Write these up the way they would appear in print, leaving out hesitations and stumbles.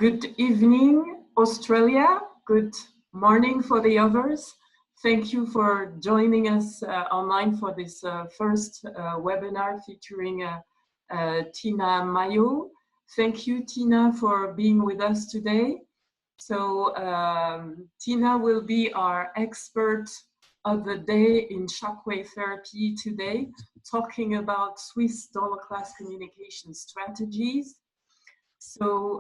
Good evening, Australia. Good morning for the others. Thank you for joining us online for this first webinar featuring Tina Maio. Thank you, Tina, for being with us today. So Tina will be our expert of the day in shockwave therapy today, talking about Swiss dollar class communication strategies. So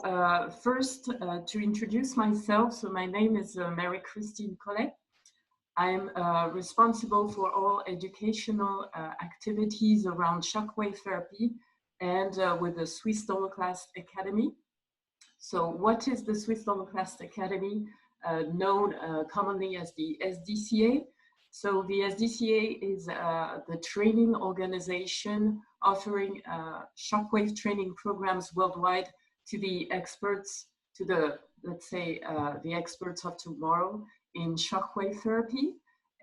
first, to introduce myself, so my name is Mary-Christine Collet. I'm responsible for all educational activities around shockwave therapy and with the Swiss Dollar Class Academy. So what is the Swiss Dollar Class Academy, known commonly as the SDCA? So the SDCA is the training organization offering shockwave training programs worldwide to the experts, to the, let's say, the experts of tomorrow in shockwave therapy.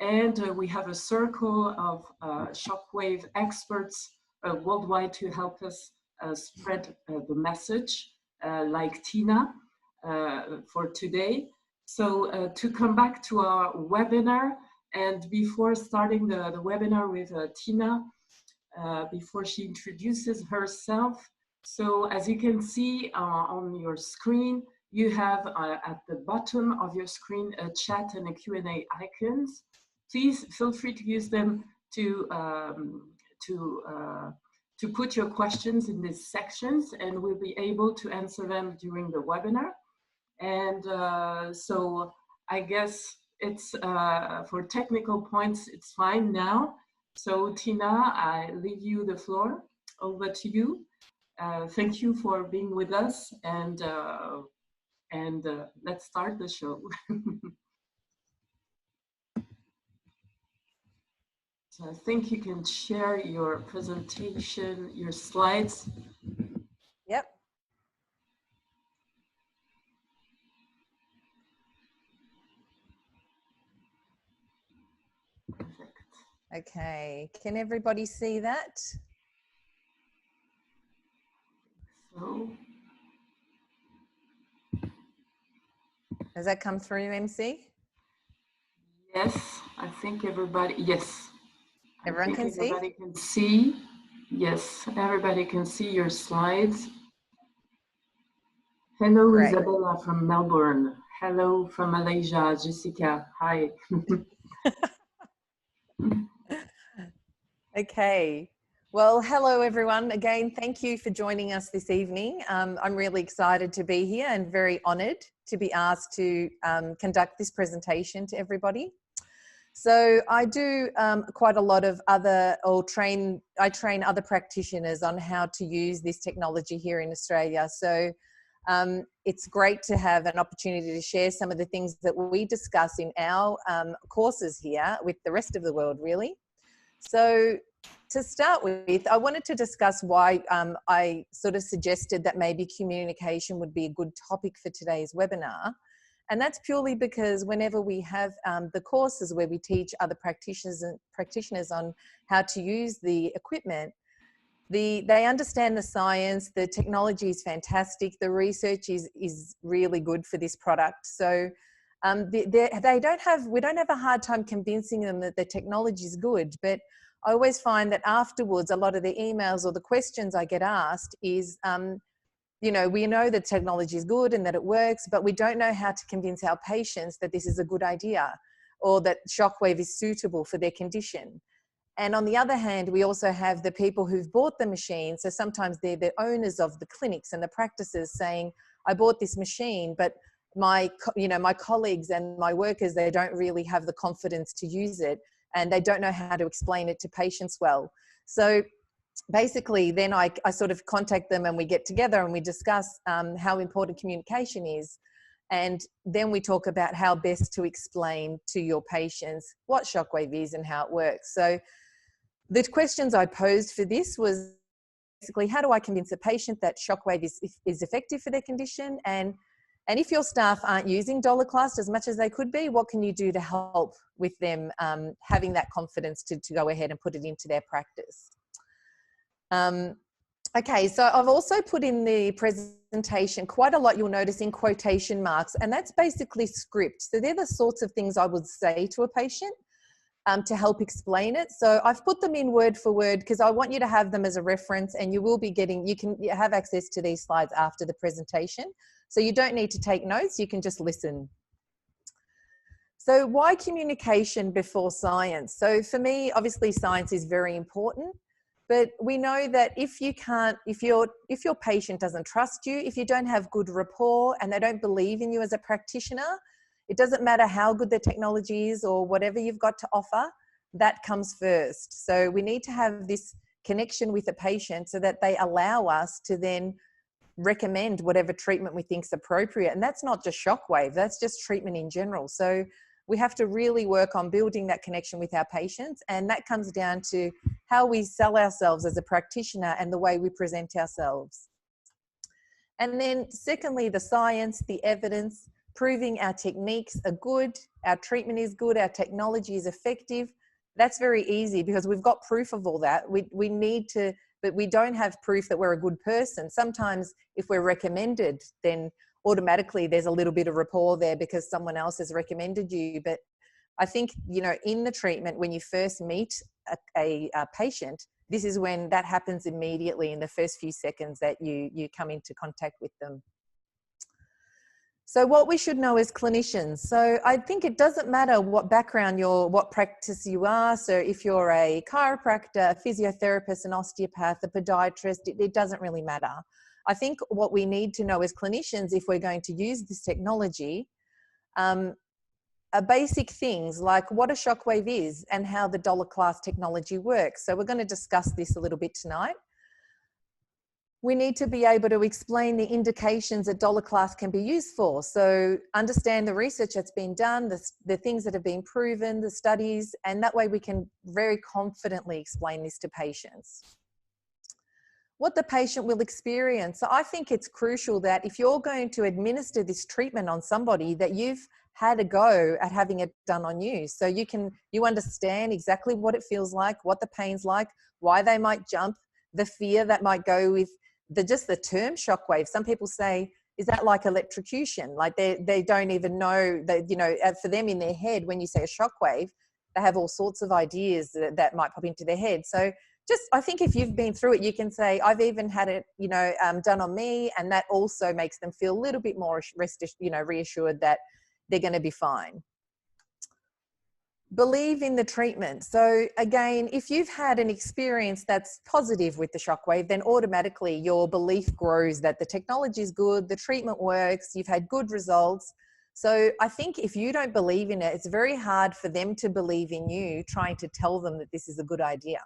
And we have a circle of shockwave experts worldwide to help us spread the message, like Tina for today. So to come back to our webinar, and before starting the webinar with Tina, before she introduces herself, so as you can see on your screen, you have at the bottom of your screen a chat and a Q&A icons. Please feel free to use them to put your questions in these sections, and we'll be able to answer them during the webinar. And so I guess it's for technical points, it's fine now. So Tina, I leave you the floor. Over to you. Thank you for being with us, and let's start the show. So I think you can share your presentation, your slides. Yep. Perfect. Okay, can everybody see that? So, Has that come through, MC? yes, I think everybody, yes. Everyone can see? Everybody can see. Yes, everybody can see your slides. Hello, Great. Isabella from Melbourne. Hello from Malaysia, Jessica. Hi. Okay. Well, hello everyone. Again, thank you for joining us this evening. I'm really excited to be here and very honoured to be asked to conduct this presentation to everybody. So I do quite a lot of other, I train other practitioners on how to use this technology here in Australia. So it's great to have an opportunity to share some of the things that we discuss in our courses here with the rest of the world, really. So to start with, I wanted to discuss why I sort of suggested that maybe communication would be a good topic for today's webinar. And that's purely because whenever we have the courses where we teach other practitioners on how to use the equipment, they understand the science, the technology is fantastic, the research is really good for this product. So we don't have a hard time convincing them that the technology is good, but I always find that afterwards, a lot of the emails or the questions I get asked is, you know, we know that technology is good and that it works, but we don't know how to convince our patients that this is a good idea or that shockwave is suitable for their condition. And on the other hand, we also have the people who've bought the machine. So sometimes they're the owners of the clinics and the practices saying, I bought this machine, but my colleagues and my workers, they don't really have the confidence to use it, and they don't know how to explain it to patients well. So basically then I sort of contact them and we get together and we discuss how important communication is. And then we talk about how best to explain to your patients what shockwave is and how it works. So the questions I posed for this was basically, how do I convince a patient that shockwave is effective for their condition? And if your staff aren't using dollar class as much as they could be, what can you do to help with them having that confidence to go ahead and put it into their practice? Okay, so I've also put in the presentation quite a lot, you'll notice, in quotation marks, and that's basically script. So they're the sorts of things I would say to a patient to help explain it. So I've put them in word for word because I want you to have them as a reference, and you will be getting, you can have access to these slides after the presentation. So you don't need to take notes, you can just listen. So why communication before science? So for me, obviously science is very important, but we know that if you can't, if your patient doesn't trust you, if you don't have good rapport and they don't believe in you as a practitioner, it doesn't matter how good the technology is or whatever you've got to offer, that comes first. So we need to have this connection with the patient so that they allow us to then recommend whatever treatment we think is appropriate. And that's not just shockwave, that's just treatment in general. So we have to really work on building that connection with our patients, and that comes down to how we sell ourselves as a practitioner and the way we present ourselves. And then secondly, the science, the evidence, proving our techniques are good, our treatment is good, our technology is effective. That's very easy because we've got proof of all that. We need to, but we don't have proof that we're a good person. Sometimes if we're recommended, then automatically there's a little bit of rapport there because someone else has recommended you. But I think, you know, in the treatment, when you first meet a patient, this is when that happens immediately in the first few seconds that you come into contact with them. So what we should know as clinicians. So I think it doesn't matter what background what practice you are. So if you're a chiropractor, a physiotherapist, an osteopath, a podiatrist, it doesn't really matter. I think what we need to know as clinicians, if we're going to use this technology, are basic things like what a shockwave is and how the dollar class technology works. So we're going to discuss this a little bit tonight. We need to be able to explain the indications that dollar class can be used for. So understand the research that's been done, the things that have been proven, the studies, and that way we can very confidently explain this to patients. What the patient will experience. So I think it's crucial that if you're going to administer this treatment on somebody, that you've had a go at having it done on you. So you understand exactly what it feels like, what the pain's like, why they might jump, the fear that might go with just the term shockwave. Some people say, is that like electrocution? Like they don't even know that, you know, for them in their head, when you say a shockwave, they have all sorts of ideas that might pop into their head. So just, I think if you've been through it, you can say, I've even had it, you know, done on me. And that also makes them feel a little bit more reassured that they're going to be fine. Believe in the treatment. So again, if you've had an experience that's positive with the shockwave, then automatically your belief grows that the technology is good, the treatment works, you've had good results. So I think if you don't believe in it, it's very hard for them to believe in you, trying to tell them that this is a good idea.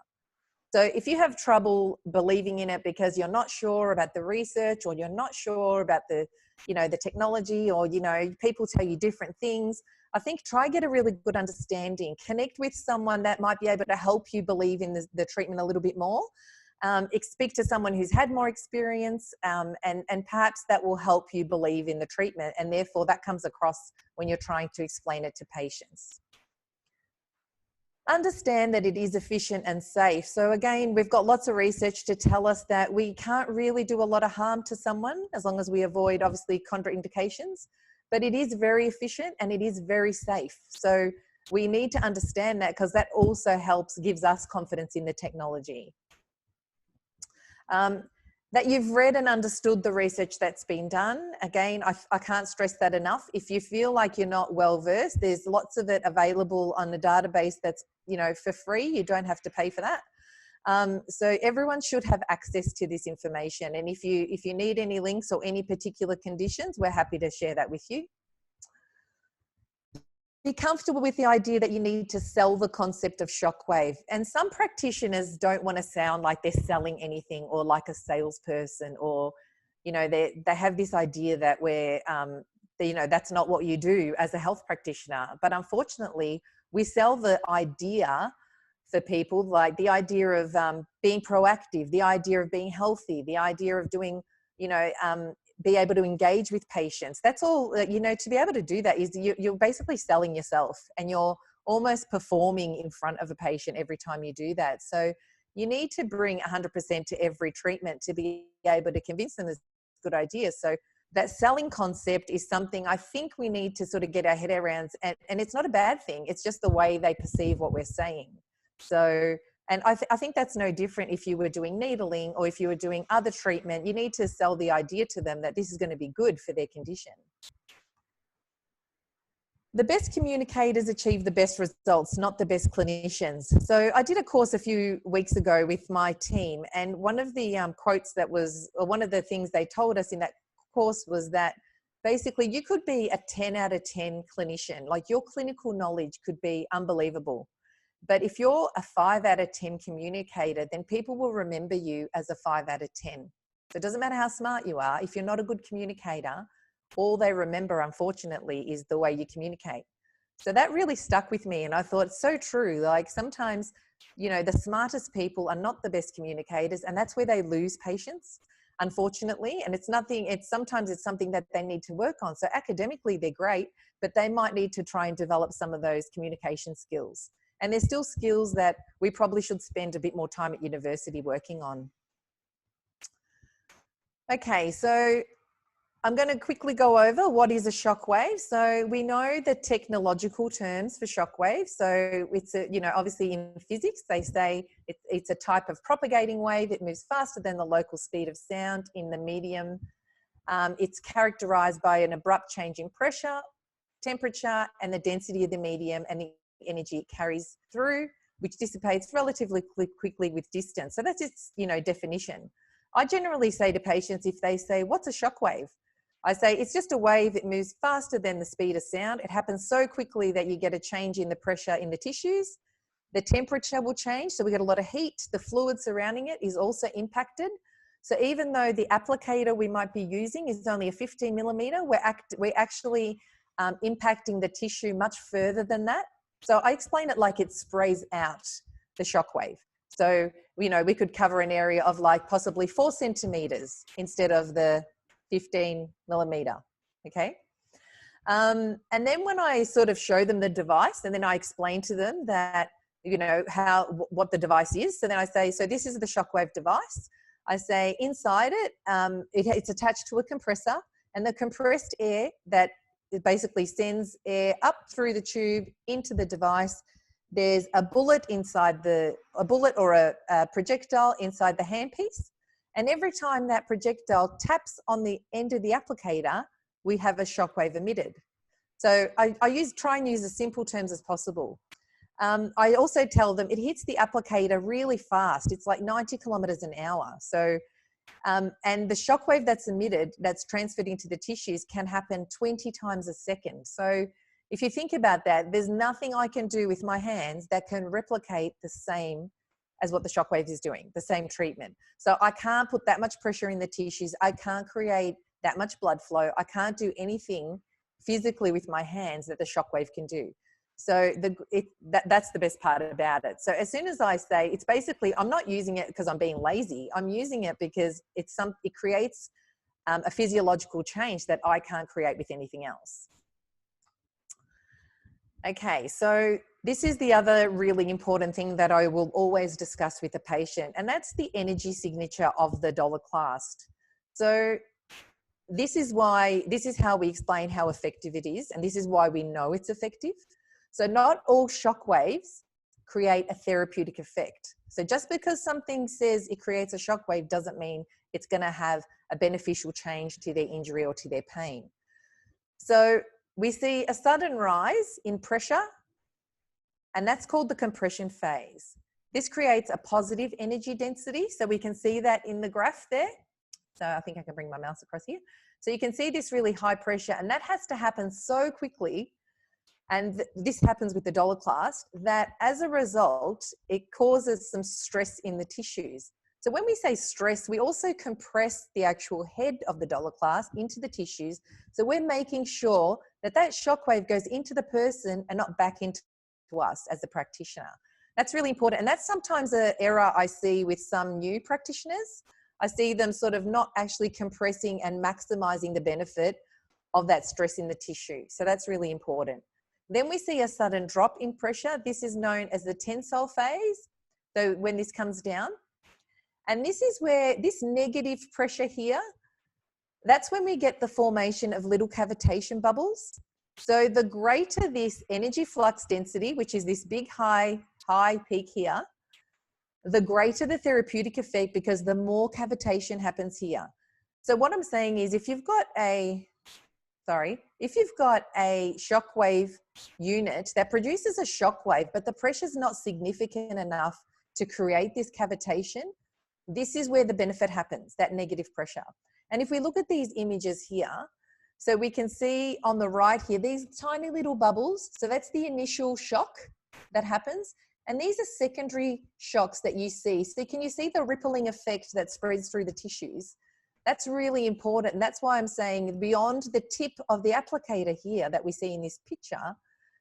So if you have trouble believing in it because you're not sure about the research, or you're not sure about the technology, or, you know, people tell you different things, I think try get a really good understanding. Connect with someone that might be able to help you believe in the treatment a little bit more. Speak to someone who's had more experience, and perhaps that will help you believe in the treatment, and therefore that comes across when you're trying to explain it to patients. Understand that it is efficient and safe. So again, we've got lots of research to tell us that we can't really do a lot of harm to someone as long as we avoid, obviously, contraindications, but it is very efficient and it is very safe. So we need to understand that, because that also gives us confidence in the technology. That you've read and understood the research that's been done. Again, I can't stress that enough. If you feel like you're not well versed, there's lots of it available on the database that's, you know, for free. You don't have to pay for that. So everyone should have access to this information. And if you need any links or any particular conditions, we're happy to share that with you. Be comfortable with the idea that you need to sell the concept of shockwave. And some practitioners don't want to sound like they're selling anything, or like a salesperson, or, you know, they have this idea that that's not what you do as a health practitioner. But unfortunately, we sell the idea for people, like the idea of being proactive, the idea of being healthy, the idea of doing, be able to engage with patients. That's all, to be able to do that is you're basically selling yourself, and you're almost performing in front of a patient every time you do that. So You need to bring 100% to every treatment to be able to convince them it's a good idea. So that selling concept is something I think we need to sort of get our head around, and it's not a bad thing. It's just the way they perceive what we're saying. So, and I think that's no different if you were doing needling or if you were doing other treatment. You need to sell the idea to them that this is going to be good for their condition. The best communicators achieve the best results, not the best clinicians. So I did a course a few weeks ago with my team, and one of the quotes that was, or one of the things they told us in that course was that basically you could be a 10 out of 10 clinician, like your clinical knowledge could be unbelievable. But if you're a 5 out of 10 communicator, then people will remember you as a 5 out of 10. So it doesn't matter how smart you are, if you're not a good communicator, all they remember, unfortunately, is the way you communicate. So that really stuck with me. And I thought, it's so true. Like sometimes, you know, the smartest people are not the best communicators, and that's where they lose patients, unfortunately. And it's nothing, sometimes it's something that they need to work on. So academically, they're great, but they might need to try and develop some of those communication skills. And there's still skills that we probably should spend a bit more time at university working on. Okay, so I'm going to quickly go over what is a shockwave. So we know the technological terms for shockwave. So it's a, you know, obviously in physics, they say it's a type of propagating wave. It moves faster than the local speed of sound in the medium. It's characterized by an abrupt change in pressure, temperature, and the density of the medium and the energy it carries through, which dissipates relatively quickly with distance. So that's its, you know, definition. I generally say to patients, if they say, what's a shockwave? I say, it's just a wave that moves faster than the speed of sound. It happens so quickly that you get a change in the pressure in the tissues. The temperature will change, so we get a lot of heat. The fluid surrounding it is also impacted. So even though the applicator we might be using is only a 15 millimeter, we're actually impacting the tissue much further than that. So I explain it like it sprays out the shockwave. So, you know, we could cover an area of like possibly 4 centimeters instead of the 15 millimeter, okay? And then when I sort of show them the device, and then I explain to them that, you know, what the device is. So then I say, so this is the shockwave device. I say inside it, it's attached to a compressor, and the compressed air that it basically sends air up through the tube into the device. There's a bullet inside a bullet or a projectile inside the handpiece. And every time that projectile taps on the end of the applicator, we have a shockwave emitted. So I try and use as simple terms as possible. I also tell them it hits the applicator really fast. It's like 90 kilometers an hour. So, and the shockwave that's emitted, that's transferred into the tissues, can happen 20 times a second. So if you think about that, there's nothing I can do with my hands that can replicate the same as what the shockwave is doing, the same treatment. So I can't put that much pressure in the tissues. I can't create that much blood flow. I can't do anything physically with my hands that the shockwave can do. So that's the best part about it. So as soon as I say, it's basically, I'm not using it because I'm being lazy. I'm using it because it creates a physiological change that I can't create with anything else. Okay, so this is the other really important thing that I will always discuss with the patient, and that's the energy signature of the dollar class. So this is how we explain how effective it is, and this is why we know it's effective. So not all shock waves create a therapeutic effect. So just because something says it creates a shock wave doesn't mean it's going to have a beneficial change to their injury or to their pain. So we see a sudden rise in pressure, and that's called the compression phase. This creates a positive energy density. So we can see that in the graph there. So I think I can bring my mouse across here. So you can see this really high pressure, and that has to happen so quickly. And this happens with the dollar class, that as a result, it causes some stress in the tissues. So when we say stress, we also compress the actual head of the dollar class into the tissues. So we're making sure that that shockwave goes into the person and not back into us as the practitioner. That's really important. And that's sometimes an error I see with some new practitioners. I see them sort of not actually compressing and maximizing the benefit of that stress in the tissue. So that's really important. Then we see a sudden drop in pressure. This is known as the tensile phase. So when this comes down, and this is where this negative pressure here, that's when we get the formation of little cavitation bubbles. So the greater this energy flux density, which is this big high peak here, the greater the therapeutic effect, because the more cavitation happens here. So what I'm saying is, if you've got a shockwave unit that produces a shockwave, but the pressure is not significant enough to create this cavitation, this is where the benefit happens, that negative pressure. And if we look at these images here, so we can see on the right here, these tiny little bubbles. So that's the initial shock that happens. And these are secondary shocks that you see. So can you see the rippling effect that spreads through the tissues? That's really important. And that's why I'm saying beyond the tip of the applicator here that we see in this picture,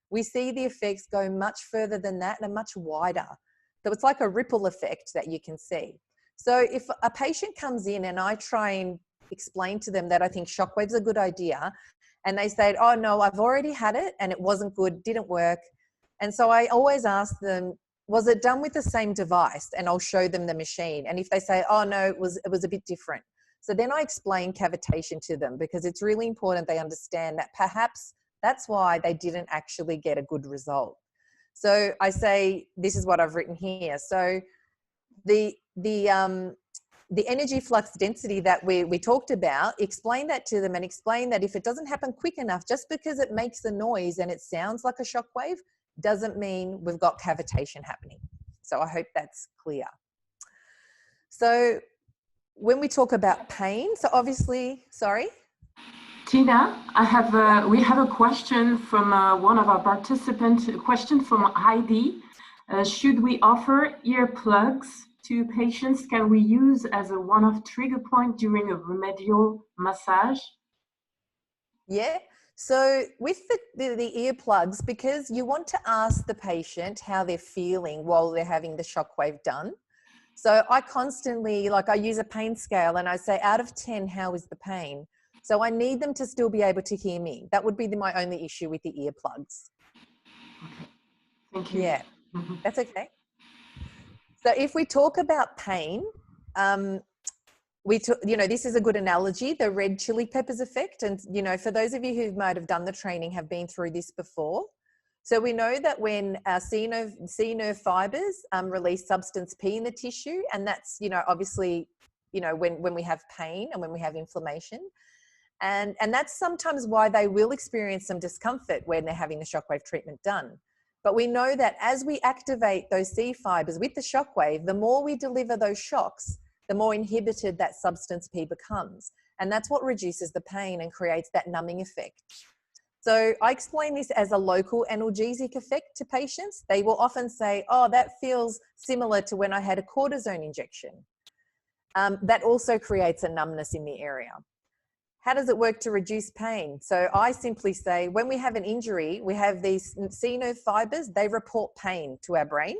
we see the effects go much further than that and much wider. So it's like a ripple effect that you can see. So if a patient comes in and I try and explain to them that I think shockwave's a good idea, and they say, oh no, I've already had it and it wasn't good, didn't work. And so I always ask them, was it done with the same device? And I'll show them the machine. And if they say, oh no, it was a bit different. So then I explain cavitation to them, because it's really important they understand that perhaps that's why they didn't actually get a good result. So I say, this is what I've written here. So the energy flux density that we talked about, explain that to them, and explain that if it doesn't happen quick enough, just because it makes a noise and it sounds like a shock wave, doesn't mean we've got cavitation happening. So I hope that's clear. So when we talk about pain, so obviously, sorry? Tina, we have a question from one of our participants, a question from Heidi. Should we offer earplugs to patients? Can we use as a one-off trigger point during a remedial massage? Yeah, so with the earplugs, because you want to ask the patient how they're feeling while they're having the shockwave done. So I constantly, I use a pain scale and I say, out of 10, how is the pain? So I need them to still be able to hear me. That would be my only issue with the earplugs. Okay. Thank you. Yeah, that's okay. So if we talk about pain, this is a good analogy, the red chili peppers effect. And, for those of you who might have done the training, have been through this before. So we know that when our C nerve fibers release substance P in the tissue, and that's, obviously, when we have pain and when we have inflammation. And that's sometimes why they will experience some discomfort when they're having the shockwave treatment done. But we know that as we activate those C fibers with the shockwave, the more we deliver those shocks, the more inhibited that substance P becomes. And that's what reduces the pain and creates that numbing effect. So I explain this as a local analgesic effect to patients. They will often say, oh, that feels similar to when I had a cortisone injection. That also creates a numbness in the area. How does it work to reduce pain? So I simply say, when we have an injury, we have these C nerve fibers, they report pain to our brain,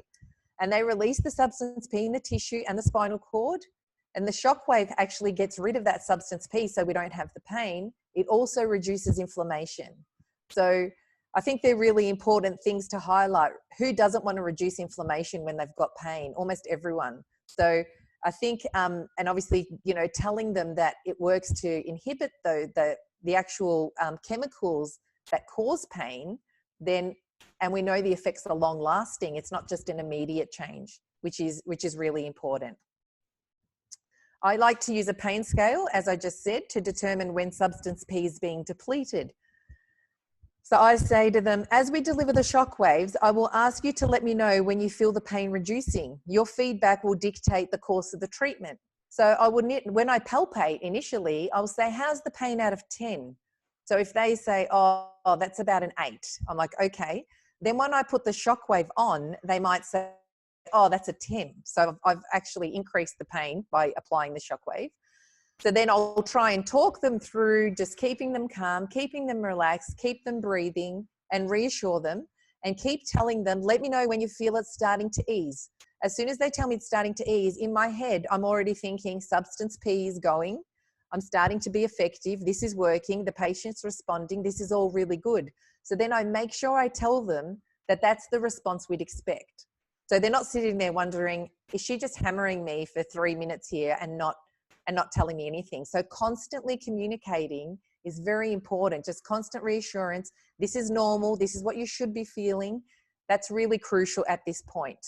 and they release the substance P in the tissue and the spinal cord. And the shockwave actually gets rid of that substance P, so we don't have the pain. It also reduces inflammation. So I think they're really important things to highlight. Who doesn't want to reduce inflammation when they've got pain? Almost everyone. So I think, and obviously, telling them that it works to inhibit the actual chemicals that cause pain, and we know the effects are long lasting. It's not just an immediate change, which is really important. I like to use a pain scale, as I just said, to determine when substance P is being depleted. So I say to them, as we deliver the shock waves, I will ask you to let me know when you feel the pain reducing. Your feedback will dictate the course of the treatment. So when I palpate initially, I'll say, how's the pain out of 10? So if they say, oh, that's about an 8, I'm like, okay. Then when I put the shock wave on, they might say, oh, that's a 10. So I've actually increased the pain by applying the shock wave. So then I'll try and talk them through just keeping them calm, keeping them relaxed, keep them breathing and reassure them, and keep telling them, let me know when you feel it starting to ease. As soon as they tell me it's starting to ease, in my head, I'm already thinking substance P is going. I'm starting to be effective. This is working. The patient's responding. This is all really good. So then I make sure I tell them that that's the response we'd expect. So they're not sitting there wondering, is she just hammering me for 3 minutes here and not telling me anything? So constantly communicating is very important. Just constant reassurance. This is normal. This is what you should be feeling. That's really crucial at this point.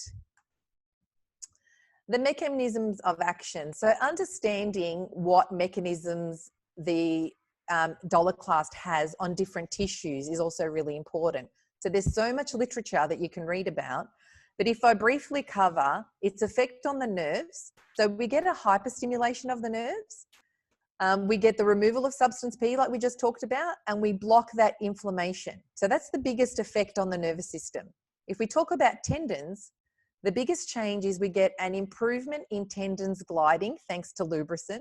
The mechanisms of action. So understanding what mechanisms the Doloclast has on different tissues is also really important. So there's so much literature that you can read about. But if I briefly cover its effect on the nerves, so we get a hyperstimulation of the nerves, we get the removal of substance P like we just talked about, and we block that inflammation. So that's the biggest effect on the nervous system. If we talk about tendons, the biggest change is we get an improvement in tendons gliding thanks to lubricin.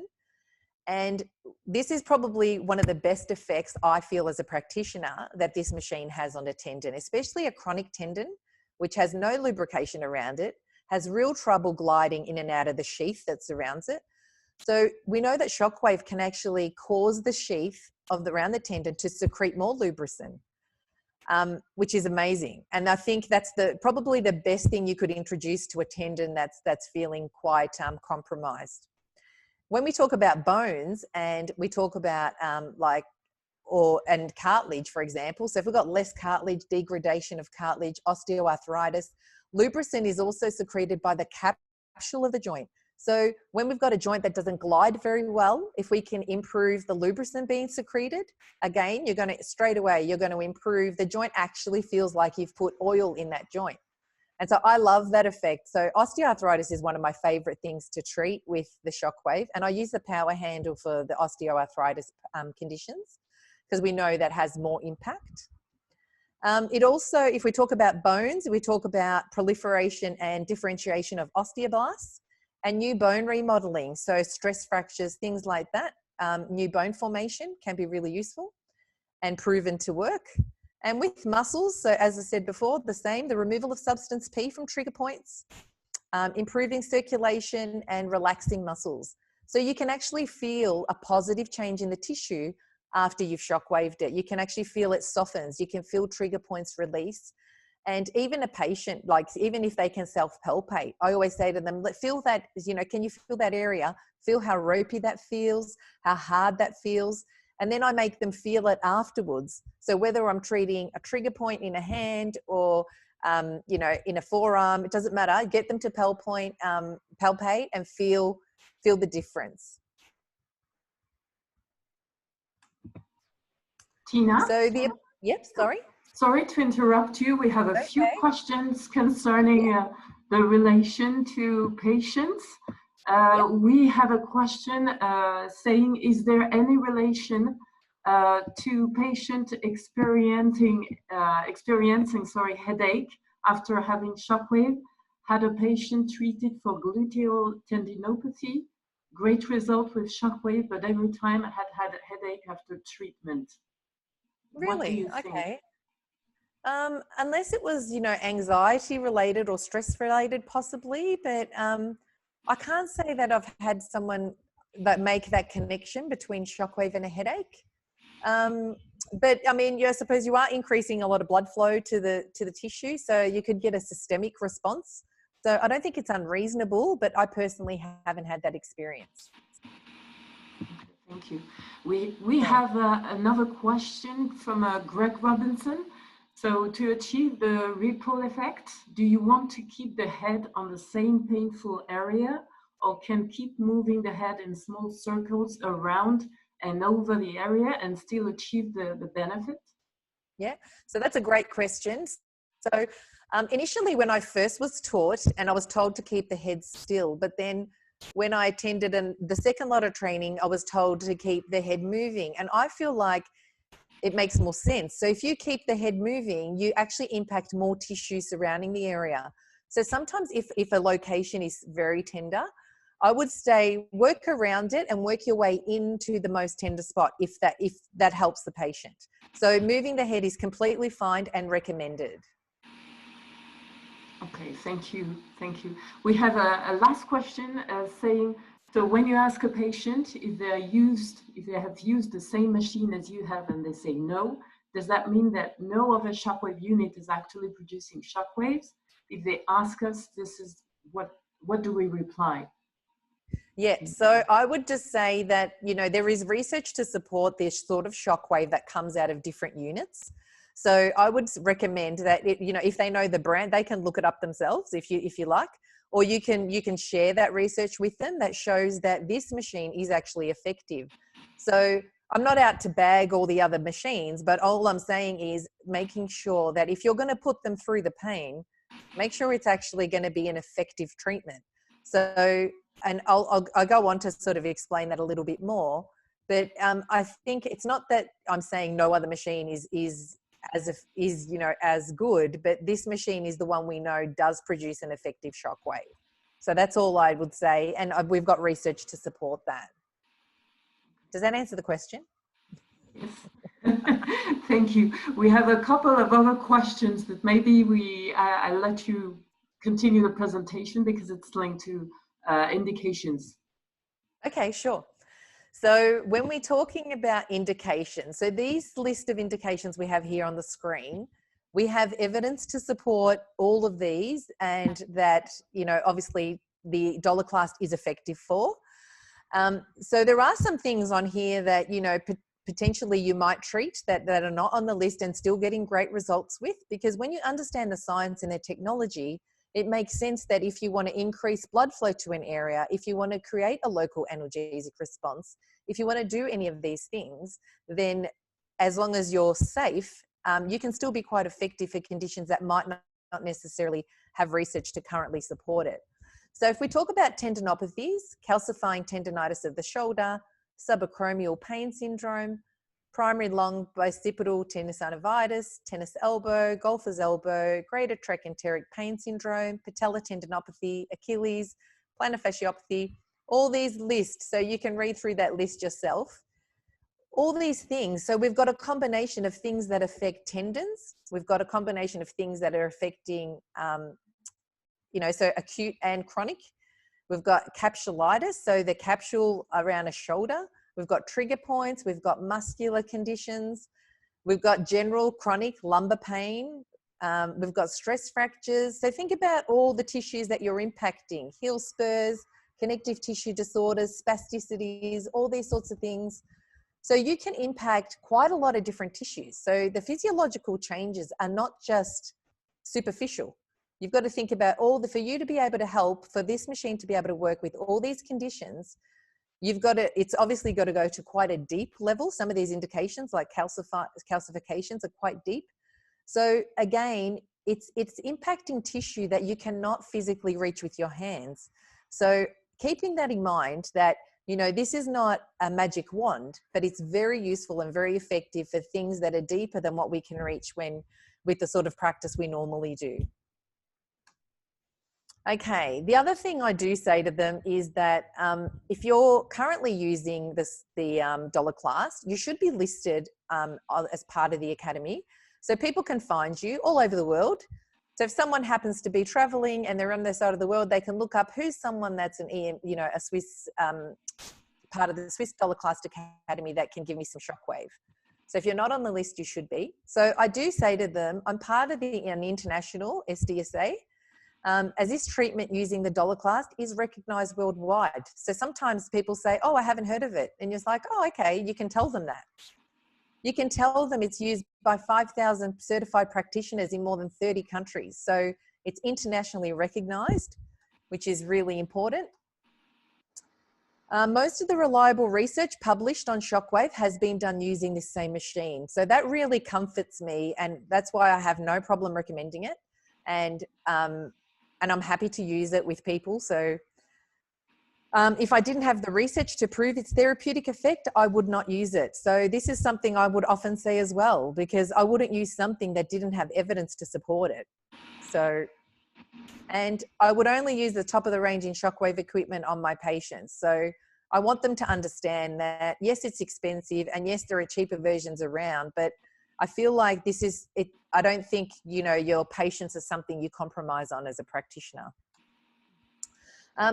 And this is probably one of the best effects I feel as a practitioner that this machine has on a tendon, especially a chronic tendon, which has no lubrication around it, has real trouble gliding in and out of the sheath that surrounds it. So we know that shockwave can actually cause the sheath around the tendon to secrete more lubricin, which is amazing. And I think that's probably the best thing you could introduce to a tendon that's feeling quite compromised. When we talk about bones and we talk about and cartilage, for example. So if we've got less cartilage, degradation of cartilage, osteoarthritis, lubricin is also secreted by the capsule of the joint. So when we've got a joint that doesn't glide very well, if we can improve the lubricin being secreted, again, you're going to improve. The joint actually feels like you've put oil in that joint. And so I love that effect. So osteoarthritis is one of my favorite things to treat with the shockwave. And I use the power handle for the osteoarthritis conditions, because we know that has more impact. It also, if we talk about bones, we talk about proliferation and differentiation of osteoblasts and new bone remodeling. So stress fractures, things like that. New bone formation can be really useful and proven to work. And with muscles, so as I said before, the removal of substance P from trigger points, improving circulation and relaxing muscles. So you can actually feel a positive change in the tissue after you've shockwaved it. You can actually feel it softens. You can feel trigger points release. And even a patient, even if they can self-palpate, I always say to them, feel that, can you feel that area? Feel how ropey that feels, how hard that feels. And then I make them feel it afterwards. So whether I'm treating a trigger point in a hand or, in a forearm, it doesn't matter. Get them to palpate and feel the difference. Tina? So sorry. Sorry to interrupt you. We have a few questions concerning the relation to patients. We have a question saying, is there any relation to patient experiencing headache after having shockwave? Had a patient treated for gluteal tendinopathy, great result with shockwave, but every time had a headache after treatment. Really? Okay. Unless it was, anxiety related or stress related possibly, but I can't say that I've had someone that make that connection between shockwave and a headache. But I mean, I suppose you are increasing a lot of blood flow to the tissue, so you could get a systemic response. So I don't think it's unreasonable, but I personally haven't had that experience. Thank you. We have another question from Greg Robinson. So to achieve the ripple effect, do you want to keep the head on the same painful area, or can keep moving the head in small circles around and over the area and still achieve the benefit? Yeah, so that's a great question. So initially when I first was taught, and I was told to keep the head still, but then when I attended the second lot of training, I was told to keep the head moving. And I feel like it makes more sense. So if you keep the head moving, you actually impact more tissue surrounding the area. So sometimes if a location is very tender, I would say work around it and work your way into the most tender spot if that helps the patient. So moving the head is completely fine and recommended. Okay, thank you. Thank you. We have a last question saying, so when you ask a patient if they have used the same machine as you have and they say no, does that mean that no other shockwave unit is actually producing shockwaves? if they ask us, this is what do we reply? Yeah, so I would just say that, you know, there is research to support this sort of shockwave that comes out of different units. So I would recommend that, you know, if they know the brand, they can look it up themselves if you like, or you can share that research with them that shows that this machine is actually effective. So I'm not out to bag all the other machines, but all I'm saying is making sure that if you're going to put them through the pain, make sure it's actually going to be an effective treatment. So, and I'll go on to sort of explain that a little bit more. But I think it's not that I'm saying no other machine is you know, as good, but this machine is the one we know does produce an effective shockwave. So that's all I would say, and we've got research to support that. Does that answer the question? Yes. Thank you. We have a couple of other questions that maybe I'll let you continue the presentation because it's linked to indications. Okay, sure. So when we're talking about indications, so these list of indications we have here on the screen, we have evidence to support all of these, and that, you know, obviously the dollar class is effective for. So there are some things on here that, you know, potentially you might treat that are not on the list and still getting great results with, because when you understand the science and the technology, it makes sense that if you want to increase blood flow to an area, if you want to create a local analgesic response, if you want to do any of these things, then as long as you're safe, you can still be quite effective for conditions that might not necessarily have research to currently support it. So if we talk about tendinopathies, calcifying tendinitis of the shoulder, subacromial pain syndrome, primary long bicipital tenosynovitis, tennis elbow, golfer's elbow, greater trochanteric pain syndrome, patella tendinopathy, Achilles, plantar fasciopathy, all these lists. So you can read through that list yourself. All these things. So we've got a combination of things that affect tendons. We've got a combination of things that are affecting, you know, so acute and chronic. We've got capsulitis, so the capsule around a shoulder. We've got trigger points. We've got muscular conditions. We've got general chronic lumbar pain. We've got stress fractures. So think about all the tissues that you're impacting: heel spurs, connective tissue disorders, spasticities, all these sorts of things. So you can impact quite a lot of different tissues. So the physiological changes are not just superficial. You've got to think about for you to be able to help, for this machine to be able to work with all these conditions, it's obviously got to go to quite a deep level. Some of these indications like calcifications are quite deep. So again, it's impacting tissue that you cannot physically reach with your hands. So keeping that in mind, that, you know, this is not a magic wand, but it's very useful and very effective for things that are deeper than what we can reach with the sort of practice we normally do. Okay, the other thing I do say to them is that if you're currently using the dollar class, you should be listed as part of the academy, so people can find you all over the world. So if someone happens to be traveling and they're on their side of the world, they can look up who's someone that's an you know, a Swiss part of the Swiss dollar class academy that can give me some shockwave. So if you're not on the list, you should be. So I do say to them, I'm part of an international SDSA. As this treatment using the dollar class is recognized worldwide. So sometimes people say, oh, I haven't heard of it. And you're like, oh, okay, you can tell them that. You can tell them it's used by 5,000 certified practitioners in more than 30 countries. So it's internationally recognized, which is really important. Most of the reliable research published on shockwave has been done using this same machine. So that really comforts me, and that's why I have no problem recommending it. And I'm happy to use it with people. So if I didn't have the research to prove its therapeutic effect, I would not use it. So this is something I would often say as well, because I wouldn't use something that didn't have evidence to support it. So, and I would only use the top of the range in shockwave equipment on my patients. So I want them to understand that, yes, it's expensive, and yes, there are cheaper versions around, but I feel like this is it. I don't think, you know, your patients are something you compromise on as a practitioner.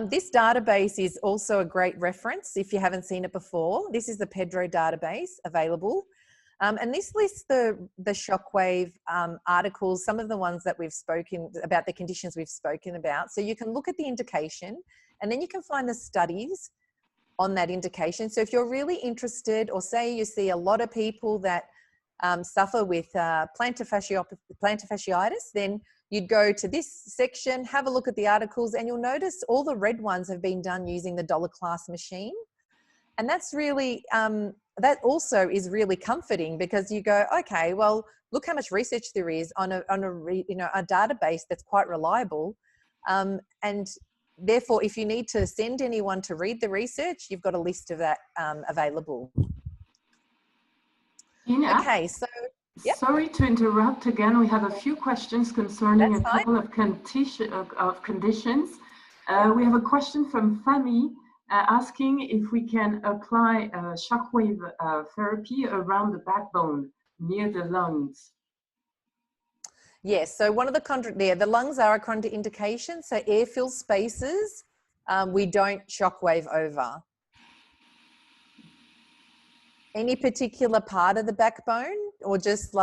This database is also a great reference if you haven't seen it before. This is the Pedro database available. And this lists the shockwave articles, some of the ones that we've spoken about, the conditions we've spoken about. So you can look at the indication and then you can find the studies on that indication. So if you're really interested, or say you see a lot of people that suffer with plantar fasciitis, then you'd go to this section, have a look at the articles, and you'll notice all the red ones have been done using the dollar class machine. And that's really, that also is really comforting, because you go, okay, well, look how much research there is on a database that's quite reliable. And therefore, if you need to send anyone to read the research, you've got a list of that available. Tina, okay, so yep. Sorry to interrupt again. We have a few questions concerning That's a couple of conditions. We have a question from Fami asking if we can apply shockwave therapy around the backbone near the lungs. Yes, so one of the lungs are a contraindication. So air-filled spaces, we don't shockwave over. Any particular part of the backbone, or just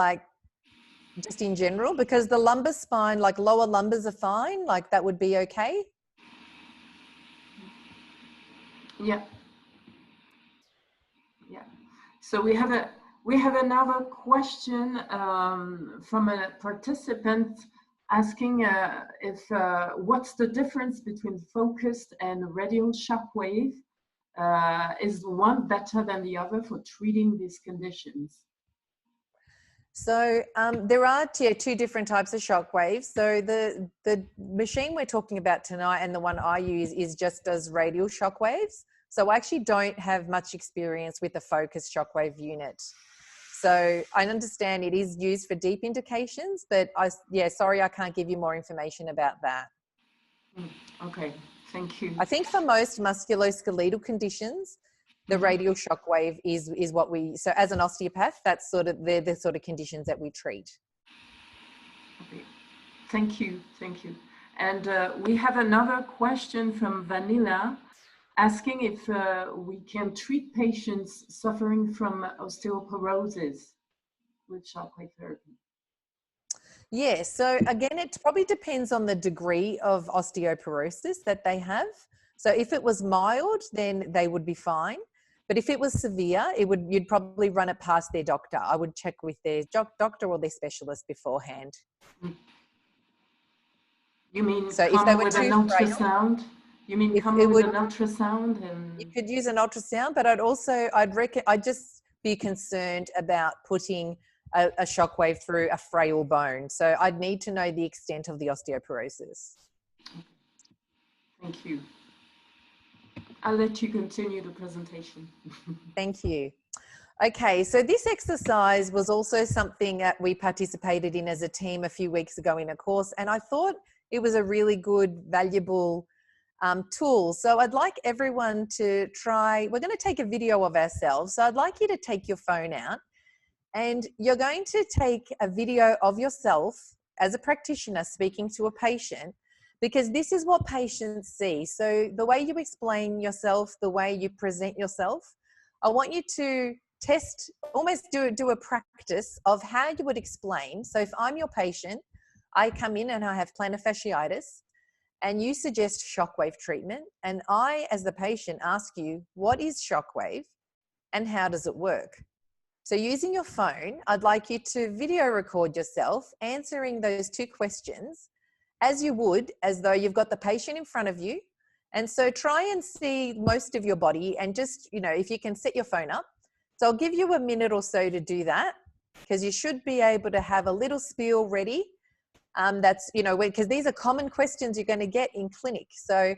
in general? Because the lumbar spine, like lower lumbars are fine, like that would be okay. Yeah. Yeah. So we have another question from a participant asking if what's the difference between focused and radial shockwave? Is one better than the other for treating these conditions? So there are two different types of shock waves. So the machine we're talking about tonight, and the one I use, is just does radial shock waves. So I actually don't have much experience with the focused shockwave unit. So I understand it is used for deep indications, but sorry, I can't give you more information about that. Okay, thank you. I think for most musculoskeletal conditions, the radial shockwave is what we, so as an osteopath, that's they're the sort of conditions that we treat. Okay. Thank you. And we have another question from Vanilla asking if we can treat patients suffering from osteoporosis with shockwave therapy. Yeah, so again, it probably depends on the degree of osteoporosis that they have. So if it was mild, then they would be fine. But if it was severe, you'd probably run it past their doctor. I would check with their doctor or their specialist beforehand. You mean so come if they were with an ultrasound? You mean come with an ultrasound? And you could use an ultrasound, but I'd just be concerned about putting a shockwave through a frail bone. So I'd need to know the extent of the osteoporosis. Thank you. I'll let you continue the presentation. Thank you. Okay, so this exercise was also something that we participated in as a team a few weeks ago in a course, and I thought it was a really good, valuable tool. So I'd like everyone to try, we're going to take a video of ourselves. So I'd like you to take your phone out, and you're going to take a video of yourself as a practitioner speaking to a patient, because this is what patients see. So the way you explain yourself, the way you present yourself, I want you to test, almost do a practice of how you would explain. So if I'm your patient, I come in and I have plantar fasciitis, and you suggest shockwave treatment, and I, as the patient, ask you, what is shockwave and how does it work? So using your phone, I'd like you to video record yourself answering those two questions as you would as though you've got the patient in front of you. And so try and see most of your body, and just, if you can set your phone up. So I'll give you a minute or so to do that, because you should be able to have a little spiel ready. That's, because these are common questions you're going to get in clinic. So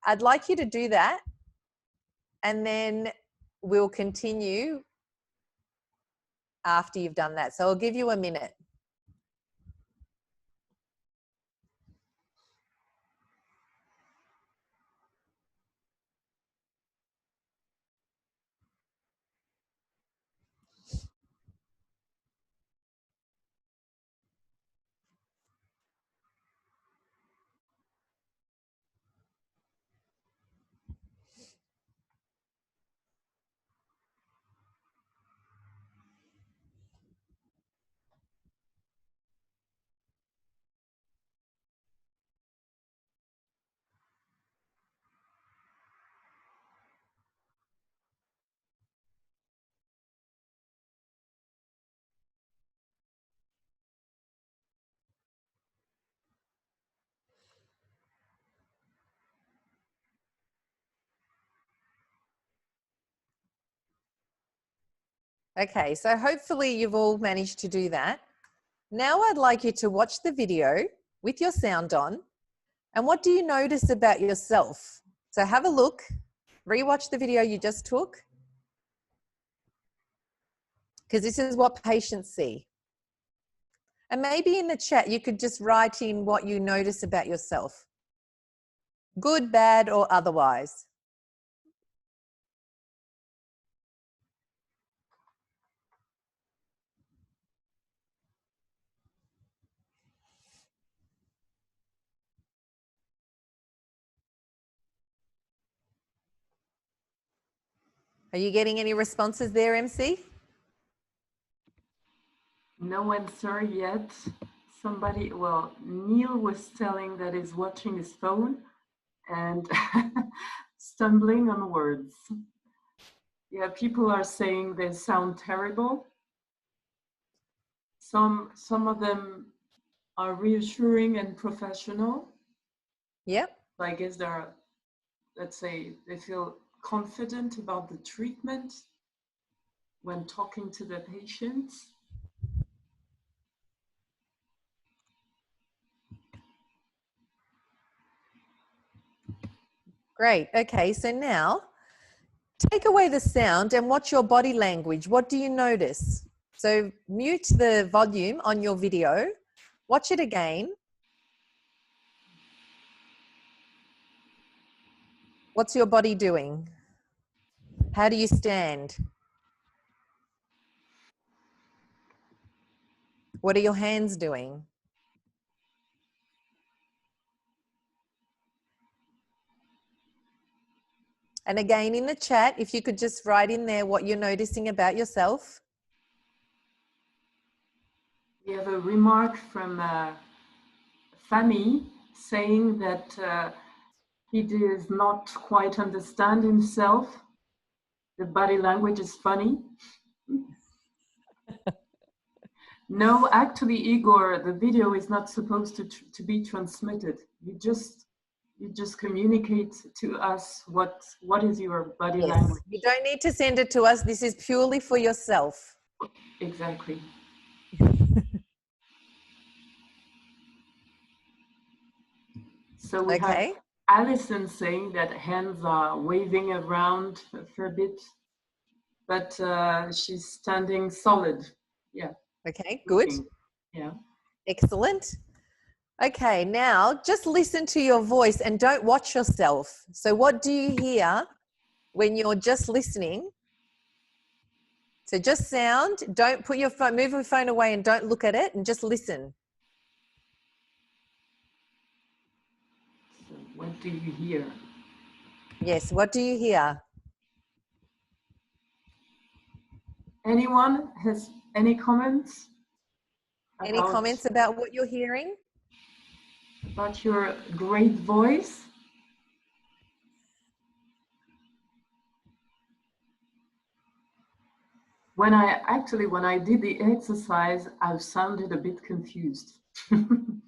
I'd like you to do that, and then we'll continue after you've done that. So I'll give you a minute. Okay, so hopefully you've all managed to do that. Now I'd like you to watch the video with your sound on. And what do you notice about yourself? So have a look, rewatch the video you just took, because this is what patients see. And maybe in the chat, you could just write in what you notice about yourself. Good, bad, or otherwise. Are you getting any responses there, MC? No answer yet. Somebody, well, Neil was telling that he's watching his phone and stumbling on words. Yeah, people are saying they sound terrible. Some of them are reassuring and professional. Yep. I guess they're, let's say, they feel confident about the treatment when talking to the patients. Great. Okay, so now take away the sound and watch your body language. What do you notice? So mute the volume on your video, watch it again. What's your body doing? How do you stand? What are your hands doing? And again, in the chat, if you could just write in there what you're noticing about yourself. We have a remark from Fanny saying that he does not quite understand himself. The body language is funny. No, actually, Igor, the video is not supposed to be transmitted. You just communicate to us what is your body language. You don't need to send it to us. This is purely for yourself. Exactly. So we have Alison saying that hands are waving around for a bit, but she's standing solid. Yeah. Okay, good. Yeah. Excellent. Okay, now just listen to your voice and don't watch yourself. So what do you hear when you're just listening? So just sound, don't put your phone, move your phone away and don't look at it and just listen. So what do you hear? Yes, what do you hear? Anyone has any comments? Any comments about what you're hearing? About your great voice? When I did the exercise, I sounded a bit confused. I'm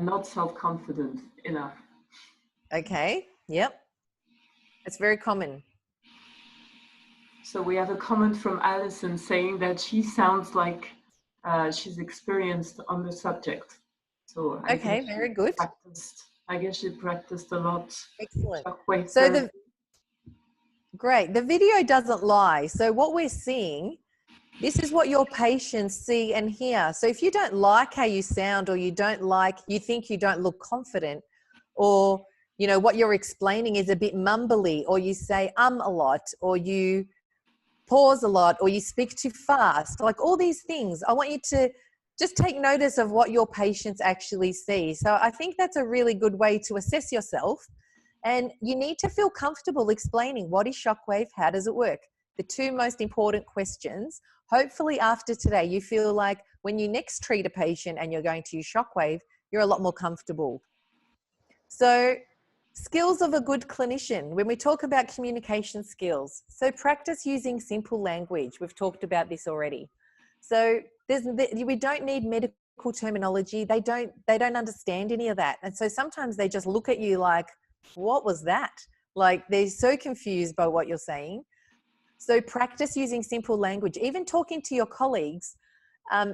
not self-confident enough. Okay, yep. It's very common. So we have a comment from Alison saying that she sounds like she's experienced on the subject. So okay, very good. I guess she practiced a lot. Excellent. So great. The video doesn't lie. So what we're seeing, this is what your patients see and hear. So if you don't like how you sound, or you think you don't look confident, or you know what you're explaining is a bit mumbly, or you say a lot, or you pause a lot, or you speak too fast, like all these things, I want you to just take notice of what your patients actually see. So I think that's a really good way to assess yourself. And you need to feel comfortable explaining what is shockwave, how does it work? The two most important questions. Hopefully after today, you feel like when you next treat a patient and you're going to use shockwave, you're a lot more comfortable. So skills of a good clinician, when we talk about communication skills, so practice using simple language. We've talked about this already. So we don't need medical terminology. They don't understand any of that. And so sometimes they just look at you like, what was that? Like they're so confused by what you're saying. So practice using simple language. Even talking to your colleagues,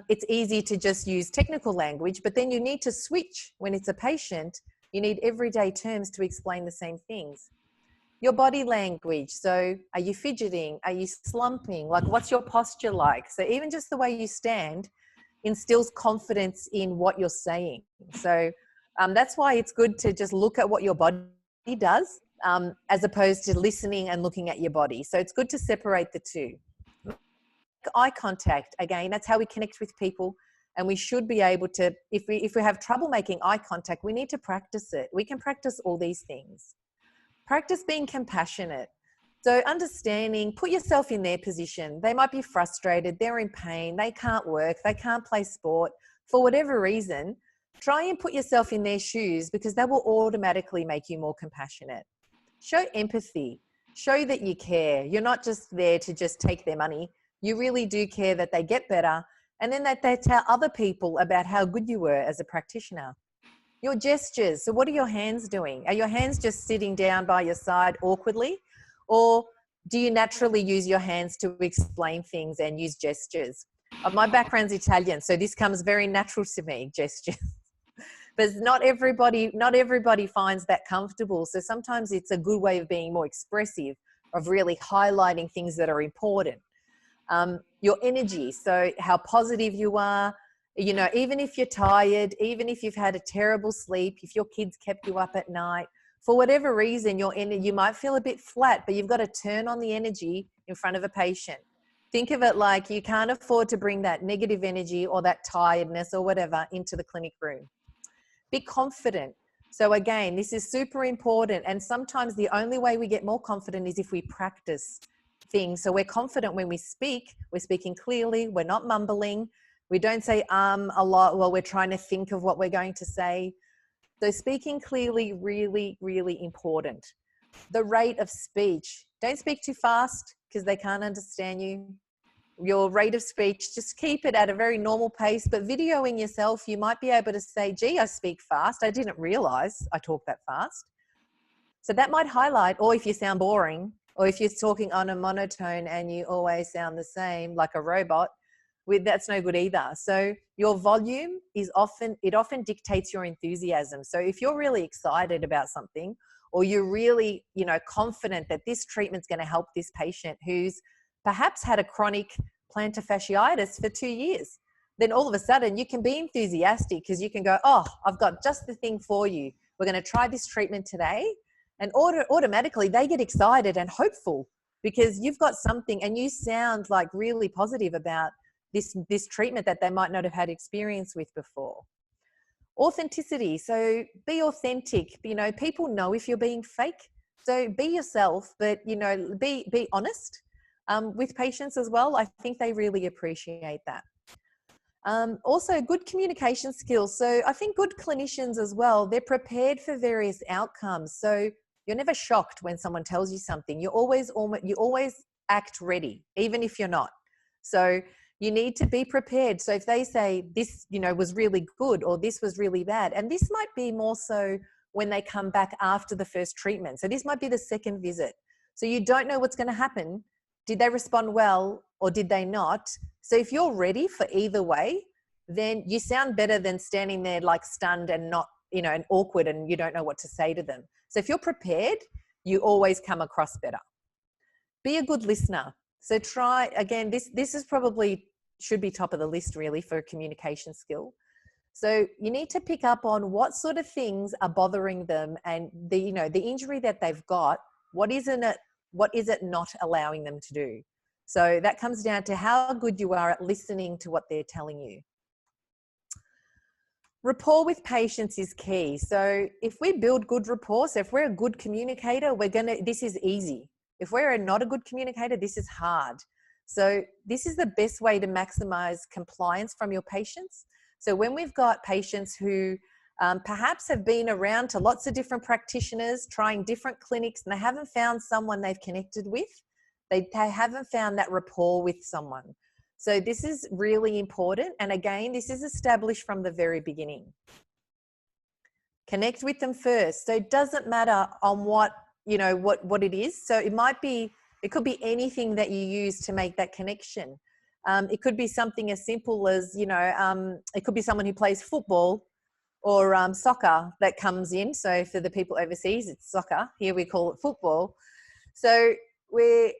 it's easy to just use technical language, but then you need to switch when it's a patient. You need everyday terms to explain the same things. Your body language. So are you fidgeting? Are you slumping? Like what's your posture like? So even just the way you stand instills confidence in what you're saying. So that's why it's good to just look at what your body does as opposed to listening and looking at your body. So it's good to separate the two. Eye contact, again, that's how we connect with people. And we should be able to, if we have trouble making eye contact, we need to practice it. We can practice all these things. Practice being compassionate. So understanding, put yourself in their position. They might be frustrated, they're in pain, they can't work, they can't play sport. For whatever reason, try and put yourself in their shoes because that will automatically make you more compassionate. Show empathy. Show that you care. You're not just there to just take their money. You really do care that they get better, and then that they tell other people about how good you were as a practitioner. Your gestures. So what are your hands doing? Are your hands just sitting down by your side awkwardly? Or do you naturally use your hands to explain things and use gestures? My background's Italian, so this comes very natural to me, gestures. But not everybody finds that comfortable. So sometimes it's a good way of being more expressive, of really highlighting things that are important. Your energy, so how positive you are, you know, even if you're tired, even if you've had a terrible sleep, if your kids kept you up at night, for whatever reason, you might feel a bit flat, but you've got to turn on the energy in front of a patient. Think of it like you can't afford to bring that negative energy or that tiredness or whatever into the clinic room. Be confident. So again, this is super important. And sometimes the only way we get more confident is if we practice things. So we're confident when we speak, we're speaking clearly, we're not mumbling. We don't say a lot while we're trying to think of what we're going to say. So speaking clearly, really, really important. The rate of speech. Don't speak too fast because they can't understand you. Your rate of speech, just keep it at a very normal pace, but videoing yourself, you might be able to say, gee, I speak fast. I didn't realize I talk that fast. So that might highlight, or if you sound boring, or if you're talking on a monotone and you always sound the same, like a robot, that's no good either. So your volume often dictates your enthusiasm. So if you're really excited about something, or you're really, confident that this treatment's going to help this patient who's perhaps had a chronic plantar fasciitis for 2 years, then all of a sudden you can be enthusiastic because you can go, oh, I've got just the thing for you. We're going to try this treatment today. And automatically they get excited and hopeful because you've got something and you sound like really positive about this treatment that they might not have had experience with before. Authenticity. So be authentic. People know if you're being fake. So be yourself, but, be honest with patients as well. I think they really appreciate that. Also good communication skills. So I think good clinicians as well, they're prepared for various outcomes. So you're never shocked when someone tells you something. You always act ready, even if you're not. So you need to be prepared. So if they say this, was really good or this was really bad, and this might be more so when they come back after the first treatment. So this might be the second visit. So you don't know what's going to happen. Did they respond well or did they not? So if you're ready for either way, then you sound better than standing there like stunned and not, and awkward and you don't know what to say to them. So if you're prepared, you always come across better. Be a good listener. So try, again, this is probably should be top of the list really for a communication skill. So you need to pick up on what sort of things are bothering them and the injury that they've got, what is it not allowing them to do? So that comes down to how good you are at listening to what they're telling you. Rapport with patients is key. So if we build good rapport, so if we're a good communicator, this is easy. If we're not a good communicator, this is hard. So this is the best way to maximize compliance from your patients. So when we've got patients who perhaps have been around to lots of different practitioners, trying different clinics, and they haven't found someone they've connected with, they haven't found that rapport with someone. So this is really important. And again, this is established from the very beginning. Connect with them first. So it doesn't matter on what you know, what it is. So it could be anything that you use to make that connection. It could be something as simple as, you know, it could be someone who plays football or soccer that comes in. So for the people overseas, it's soccer. Here we call it football. So we're,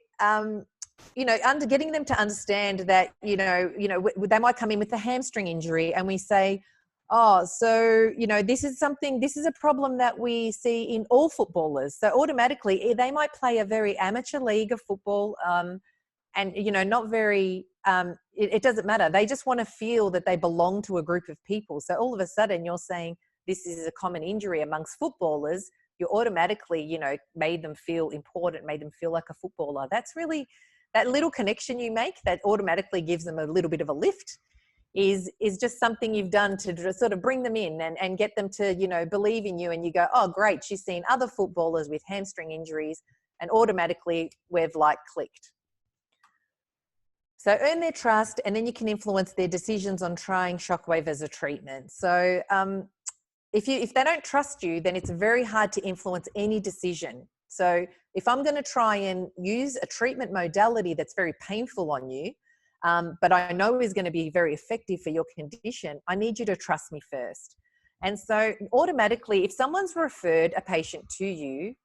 you know, getting them to understand that, you know, they might come in with a hamstring injury, and we say, oh, so, you know, this is a problem that we see in all footballers. So automatically they might play a very amateur league of football, and, you know, not very, it doesn't matter. They just want to feel that they belong to a group of people. So all of a sudden you're saying this is a common injury amongst footballers. You automatically, you know, made them feel important, made them feel like a footballer. That's really, that little connection you make that automatically gives them a little bit of a lift is just something you've done to sort of bring them in and get them to, you know, believe in you. And you go, oh, great, she's seen other footballers with hamstring injuries, and automatically we've like clicked. So earn their trust, and then you can influence their decisions on trying shockwave as a treatment. So if they don't trust you, then it's very hard to influence any decision. So if I'm going to try and use a treatment modality that's very painful on you, but I know is going to be very effective for your condition, I need you to trust me first. And so automatically, if someone's referred a patient to you,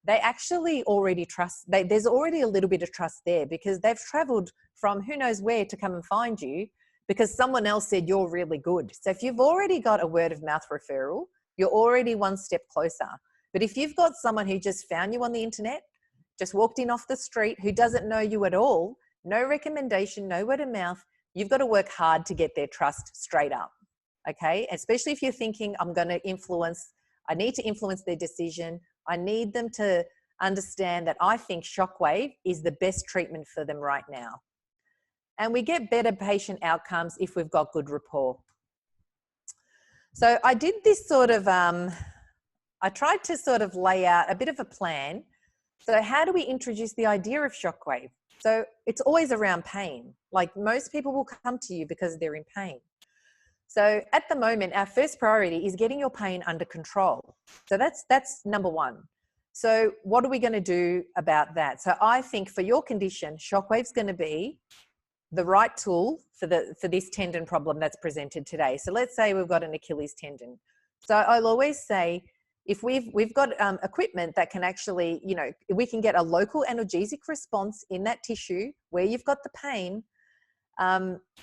they actually already trust, there's already a little bit of trust there, because they've traveled from who knows where to come and find you because someone else said you're really good. So if you've already got a word of mouth referral, you're already one step closer. But if you've got someone who just found you on the internet, just walked in off the street, who doesn't know you at all, no recommendation, no word of mouth, you've got to work hard to get their trust straight up, okay? Especially if you're thinking, I need to influence their decision. I need them to understand that I think shockwave is the best treatment for them right now. And we get better patient outcomes if we've got good rapport. So I did this sort of, I tried to sort of lay out a bit of a plan. So how do we introduce the idea of shockwave? So it's always around pain. Like, most people will come to you because they're in pain. So at the moment, our first priority is getting your pain under control. So that's number one. So what are we going to do about that? So I think for your condition, shockwave's going to be the right tool for this tendon problem that's presented today. So let's say we've got an Achilles tendon. So I'll always say, if we've got equipment that can actually, you know, we can get a local analgesic response in that tissue where you've got the pain,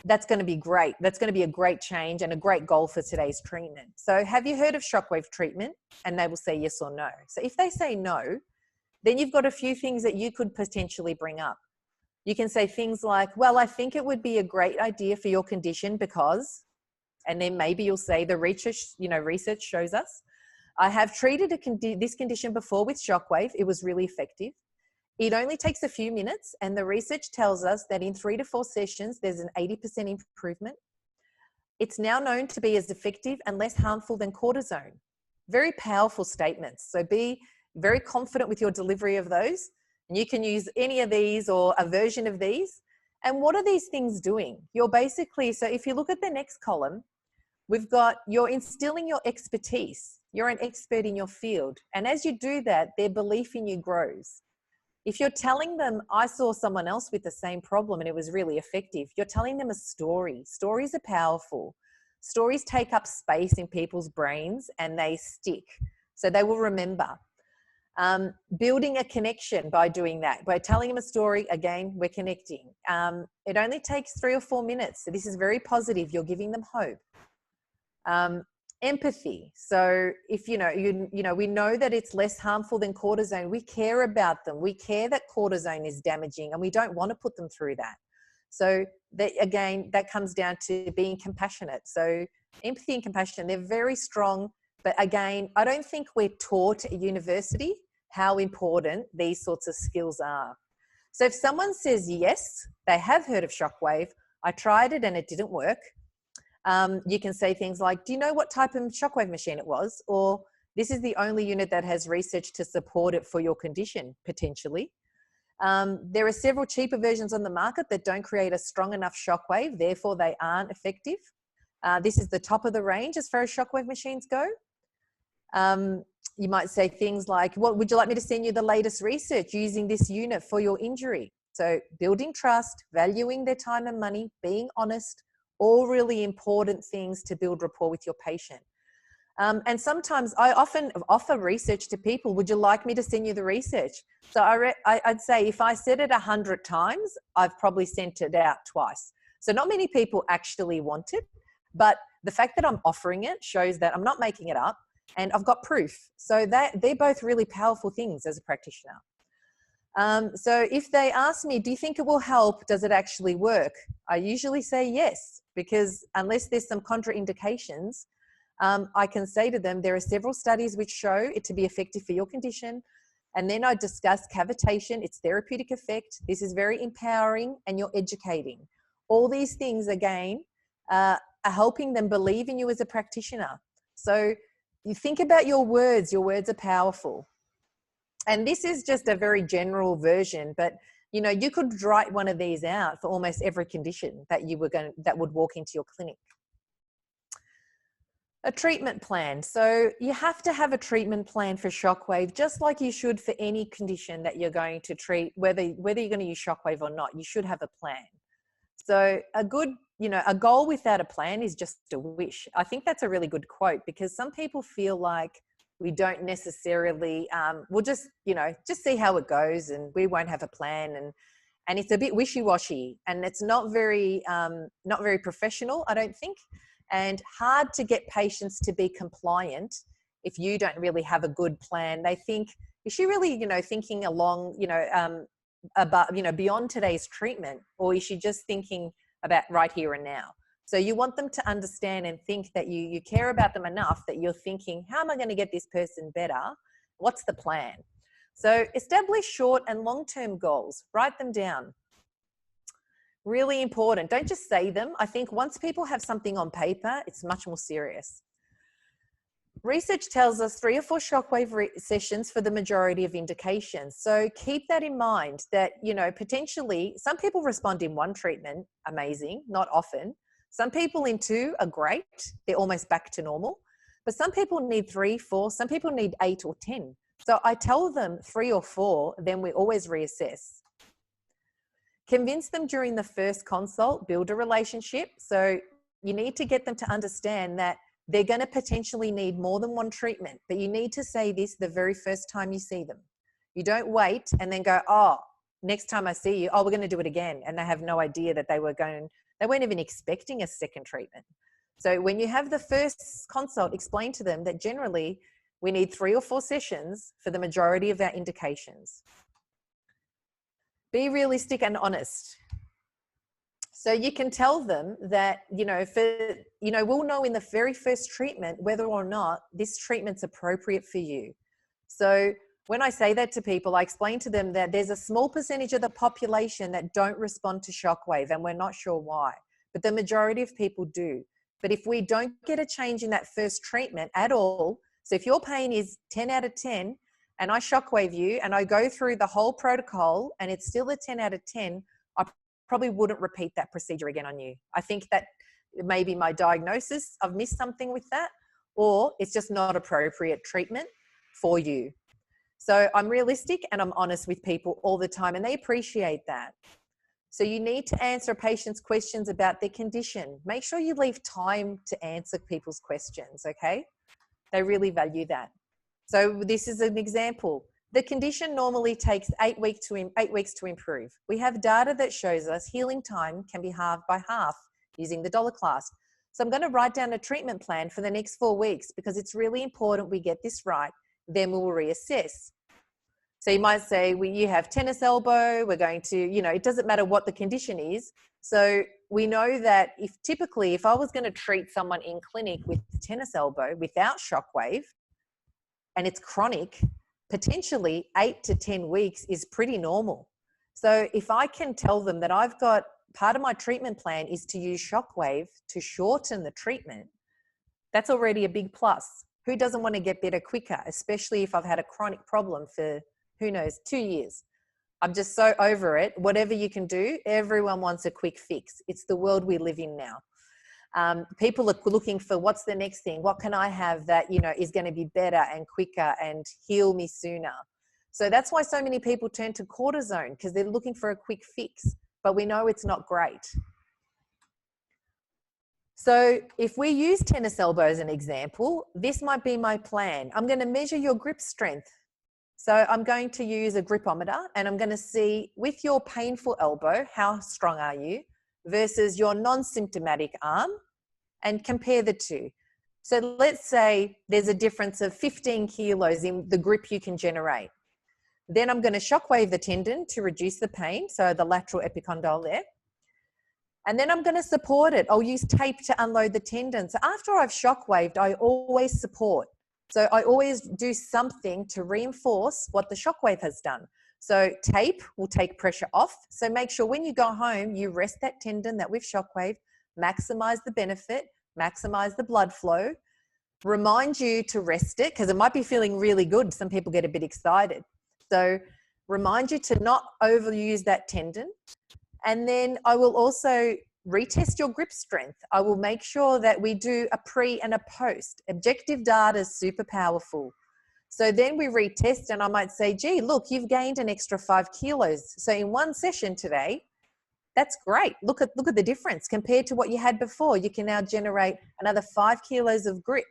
that's going to be great. That's going to be a great change and a great goal for today's treatment. So have you heard of shockwave treatment? And they will say yes or no. So if they say no, then you've got a few things that you could potentially bring up. You can say things like, well, I think it would be a great idea for your condition because, and then maybe you'll say the research shows us. I have treated this condition before with shockwave. It was really effective. It only takes a few minutes, and the research tells us that in 3 to 4 sessions, there's an 80% improvement. It's now known to be as effective and less harmful than cortisone. Very powerful statements. So be very confident with your delivery of those. And you can use any of these or a version of these. And what are these things doing? You're basically, so if you look at the next column, we've got, you're instilling your expertise. You're an expert in your field. And as you do that, their belief in you grows. If you're telling them, I saw someone else with the same problem and it was really effective, you're telling them a story. Stories are powerful. Stories take up space in people's brains and they stick. So they will remember. Building a connection by doing that, by telling them a story, again, we're connecting. It only takes 3 or 4 minutes. So this is very positive. You're giving them hope. Empathy. So if, we know that it's less harmful than cortisone, we care about them. We care that cortisone is damaging and we don't want to put them through that. So that comes down to being compassionate. So empathy and compassion, they're very strong. But again, I don't think we're taught at university how important these sorts of skills are. So if someone says, yes, they have heard of shockwave, I tried it and it didn't work. You can say things like, do you know what type of shockwave machine it was? Or this is the only unit that has research to support it for your condition, potentially. There are several cheaper versions on the market that don't create a strong enough shockwave, therefore they aren't effective. This is the top of the range as far as shockwave machines go. You might say things like, "What would you like me to send you the latest research using this unit for your injury?" So building trust, valuing their time and money, being honest, all really important things to build rapport with your patient. And sometimes I often offer research to people. Would you like me to send you the research? So I'd say if I said it 100 times, I've probably sent it out twice. So not many people actually want it, but the fact that I'm offering it shows that I'm not making it up and I've got proof. So they're both really powerful things as a practitioner. So if they ask me, do you think it will help? Does it actually work? I usually say yes, because unless there's some contraindications, I can say to them, there are several studies which show it to be effective for your condition. And then I discuss cavitation, its therapeutic effect. This is very empowering and you're educating. All these things, again, are helping them believe in you as a practitioner. So you think about your words are powerful. And this is just a very general version, but you know, you could write one of these out for almost every condition that that would walk into your clinic. A treatment plan. So you have to have a treatment plan for shockwave, just like you should for any condition that you're going to treat, whether you're going to use shockwave or not. You should have a plan. So a good, a goal without a plan is just a wish. I think that's a really good quote, because some people feel like we don't necessarily, we'll just see how it goes and we won't have a plan, and it's a bit wishy-washy and it's not very professional, I don't think. And hard to get patients to be compliant if you don't really have a good plan. They think, is she really, thinking along, about, beyond today's treatment, or is she just thinking about right here and now? So you want them to understand and think that you care about them enough that you're thinking, how am I going to get this person better? What's the plan? So establish short and long-term goals. Write them down. Really important. Don't just say them. I think once people have something on paper, it's much more serious. Research tells us 3 or 4 shockwave sessions for the majority of indications. So keep that in mind that, potentially some people respond in 1 treatment, amazing, not often. Some people in 2 are great. They're almost back to normal. But some people need 3, 4, some people need 8 or 10. So I tell them 3 or 4, then we always reassess. Convince them during the first consult, build a relationship. So you need to get them to understand that they're going to potentially need more than 1 treatment, but you need to say this the very first time you see them. You don't wait and then go, oh, next time I see you, oh, we're going to do it again. And they have no idea that they weren't even expecting a second treatment. So when you have the first consult, explain to them that generally we need 3 or 4 sessions for the majority of our indications. Be realistic and honest. So you can tell them that, we'll know in the very first treatment whether or not this treatment's appropriate for you. So when I say that to people, I explain to them that there's a small percentage of the population that don't respond to shockwave, and we're not sure why, but the majority of people do. But if we don't get a change in that first treatment at all, so if your pain is 10 out of 10, and I shockwave you and I go through the whole protocol and it's still a 10 out of 10, I probably wouldn't repeat that procedure again on you. I think that maybe my diagnosis, I've missed something with that, or it's just not appropriate treatment for you. So I'm realistic and I'm honest with people all the time, and they appreciate that. So you need to answer a patient's questions about their condition. Make sure you leave time to answer people's questions, okay? They really value that. So this is an example. The condition normally takes 8 weeks to improve. We have data that shows us healing time can be halved by half using the dollar class. So I'm going to write down a treatment plan for the next 4 weeks because it's really important we get this right. Then we'll reassess. So you might say, well, you have tennis elbow. We're going to, it doesn't matter what the condition is. So we know that if I was going to treat someone in clinic with tennis elbow without shockwave, and it's chronic, potentially 8 to 10 weeks is pretty normal. So if I can tell them that I've got part of my treatment plan is to use shockwave to shorten the treatment, that's already a big plus. Who doesn't want to get better quicker, especially if I've had a chronic problem for, who knows, 2 years? I'm just so over it. Whatever you can do, everyone wants a quick fix. It's the world we live in now. People are looking for what's the next thing? What can I have that, you know, is going to be better and quicker and heal me sooner? So that's why so many people turn to cortisone, because they're looking for a quick fix, but we know it's not great. So if we use tennis elbow as an example, this might be my plan. I'm going to measure your grip strength. So I'm going to use a gripometer and I'm going to see with your painful elbow, how strong are you versus your non-symptomatic arm, and compare the two. So let's say there's a difference of 15 kilos in the grip you can generate. Then I'm going to shockwave the tendon to reduce the pain, so the lateral epicondyle there. And then I'm going to support it. I'll use tape to unload the tendon. So after I've shockwaved, I always support. So I always do something to reinforce what the shockwave has done. So tape will take pressure off. So make sure when you go home, you rest that tendon that we've shockwaved, maximize the benefit, maximize the blood flow, remind you to rest it because it might be feeling really good. Some people get a bit excited. So remind you to not overuse that tendon. And then I will also retest your grip strength. I will make sure that we do a pre and a post. Objective data is super powerful. So then we retest and I might say, gee, look, you've gained an extra 5 kilos. So in one session today, that's great. Look at the difference compared to what you had before. You can now generate another 5 kilos of grip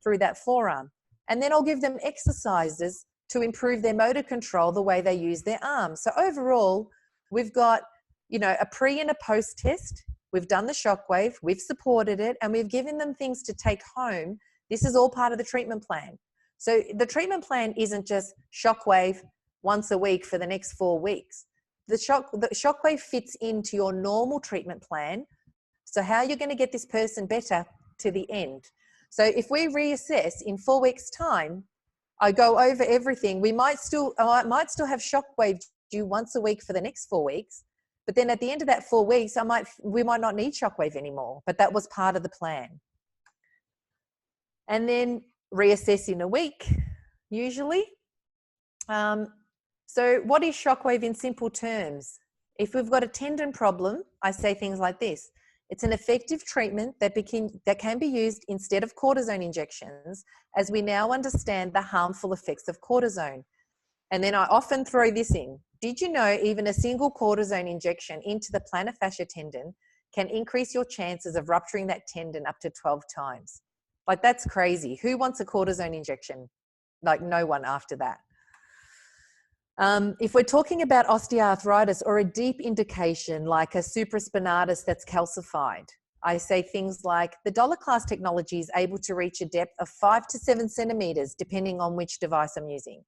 through that forearm. And then I'll give them exercises to improve their motor control, the way they use their arms. So overall, we've got, you know, a pre and a post test. We've done the shockwave, we've supported it, and we've given them things to take home. This is all part of the treatment plan. So the treatment plan isn't just shockwave once a week for the next 4 weeks. The shockwave fits into your normal treatment plan. So how you're going to get this person better to the end. So if we reassess in 4 weeks' time, I go over everything. I might still have shockwave due once a week for the next 4 weeks. But then at the end of that 4 weeks, we might not need shockwave anymore, but that was part of the plan. And then reassess in a week, usually. So what is shockwave in simple terms? If we've got a tendon problem, I say things like this. It's an effective treatment that can be used instead of cortisone injections, as we now understand the harmful effects of cortisone. And then I often throw this in. Did you know even a single cortisone injection into the plantar fascia tendon can increase your chances of rupturing that tendon up to 12 times? Like, that's crazy. Who wants a cortisone injection? Like, no one after that. If we're talking about osteoarthritis or a deep indication like a supraspinatus that's calcified, I say things like the dollar class technology is able to reach a depth of 5 to 7 centimeters, depending on which device I'm using.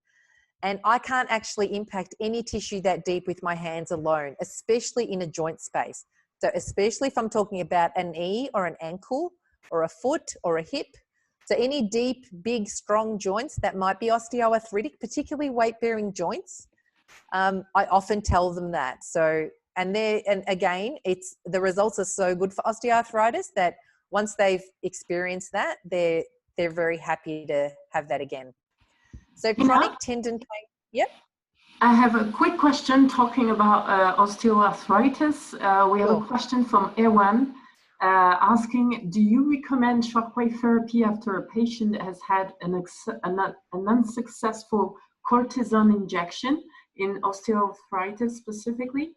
And I can't actually impact any tissue that deep with my hands alone, especially in a joint space. So especially if I'm talking about a knee or an ankle or a foot or a hip. So any deep, big, strong joints that might be osteoarthritic, particularly weight-bearing joints, I often tell them that. So, and again, the results are so good for osteoarthritis that once they've experienced that, they're very happy to have that again. So chronic tendon pain, yep. I have a quick question talking about osteoarthritis. We have a question from Ewan asking, do you recommend shockwave therapy after a patient has had an unsuccessful cortisone injection in osteoarthritis specifically?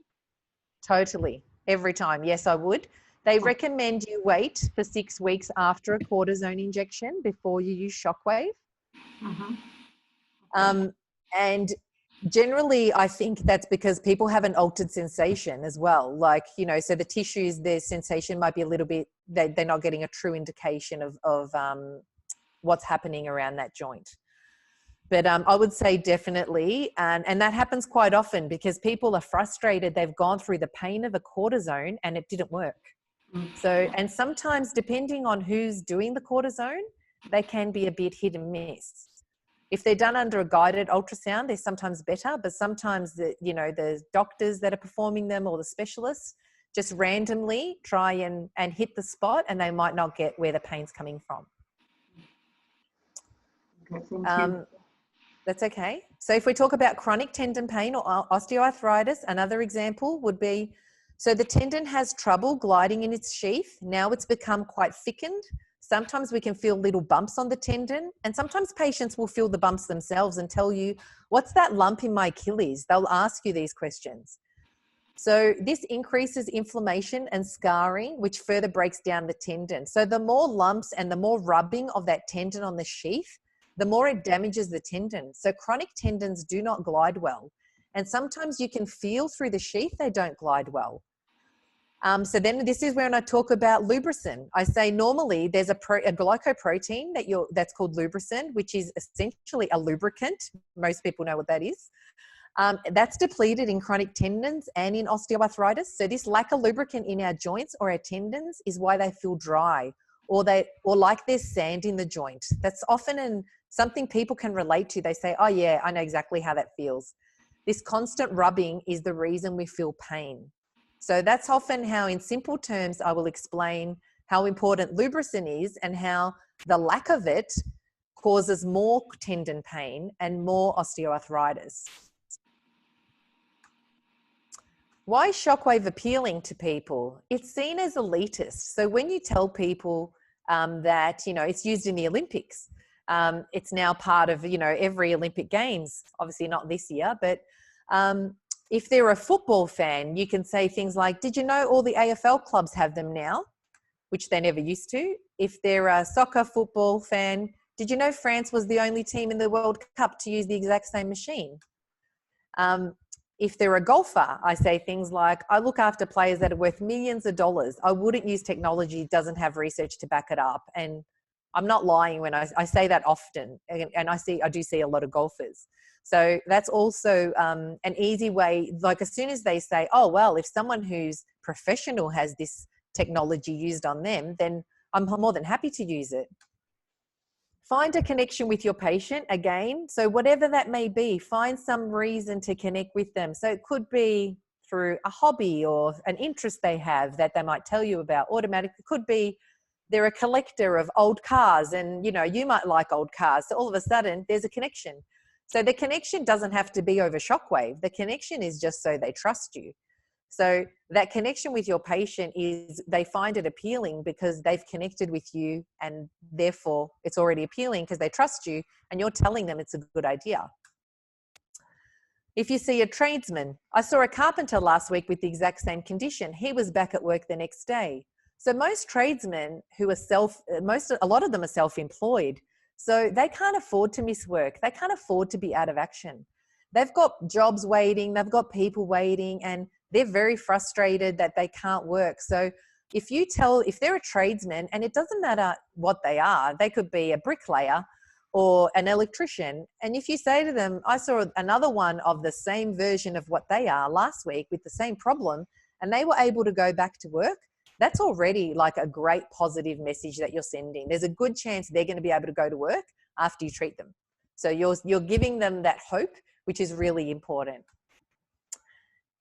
Totally, every time. Yes, I would. They recommend you wait for 6 weeks after a cortisone injection before you use shockwave. Mm-hmm. And generally, I think that's because people have an altered sensation as well. Like, you know, so the tissues, their sensation might be a little bit, they're not getting a true indication of what's happening around that joint. But I would say definitely, and that happens quite often because people are frustrated. They've gone through the pain of a cortisone and it didn't work. So, and sometimes depending on who's doing the cortisone, they can be a bit hit and miss. If they're done under a guided ultrasound, they're sometimes better, but sometimes the doctors that are performing them or the specialists just randomly try and hit the spot and they might not get where the pain's coming from. Okay, thank you. That's okay. So if we talk about chronic tendon pain or osteoarthritis, another example would be, So the tendon has trouble gliding in its sheath. Now it's become quite thickened. Sometimes we can feel little bumps on the tendon, and sometimes patients will feel the bumps themselves and tell you, what's that lump in my Achilles? They'll ask you these questions. So this increases inflammation and scarring, which further breaks down the tendon. So the more lumps and the more rubbing of that tendon on the sheath, the more it damages the tendon. So chronic tendons do not glide well. And sometimes you can feel through the sheath they don't glide well. So then this is when I talk about lubricin. I say normally there's a glycoprotein that's called lubricin, which is essentially a lubricant. Most people know what that is. That's depleted in chronic tendons and in osteoarthritis. So this lack of lubricant in our joints or our tendons is why they feel dry or like there's sand in the joint. That's often something people can relate to. They say, oh yeah, I know exactly how that feels. This constant rubbing is the reason we feel pain. So that's often how, in simple terms, I will explain how important lubricin is and how the lack of it causes more tendon pain and more osteoarthritis. Why is shockwave appealing to people? It's seen as elitist. So when you tell people that, it's used in the Olympics, it's now part of, every Olympic Games, obviously not this year, but if they're a football fan, you can say things like, did you know all the AFL clubs have them now? Which they never used to. If they're a soccer football fan, did you know France was the only team in the World Cup to use the exact same machine? If they're a golfer, I say things like, I look after players that are worth millions of dollars. I wouldn't use technology that doesn't have research to back it up. And I'm not lying when I say that often. And I do see a lot of golfers. So that's also an easy way, like as soon as they say, oh, well, if someone who's professional has this technology used on them, then I'm more than happy to use it. Find a connection with your patient again. So whatever that may be, find some reason to connect with them. So it could be through a hobby or an interest they have that they might tell you about automatically. It could be they're a collector of old cars and, you might like old cars. So all of a sudden there's a connection. So the connection doesn't have to be over shockwave. The connection is just so they trust you. So that connection with your patient is they find it appealing because they've connected with you and therefore it's already appealing because they trust you and you're telling them it's a good idea. If you see a tradesman, I saw a carpenter last week with the exact same condition. He was back at work the next day. So most tradesmen who are a lot of them are self-employed. So they can't afford to miss work. They can't afford to be out of action. They've got jobs waiting, they've got people waiting, and they're very frustrated that they can't work. So if they're a tradesman, and it doesn't matter what they are, they could be a bricklayer or an electrician. And if you say to them, I saw another one of the same version of what they are last week with the same problem, and they were able to go back to work, that's already like a great positive message that you're sending. There's a good chance they're going to be able to go to work after you treat them. So you're giving them that hope, which is really important.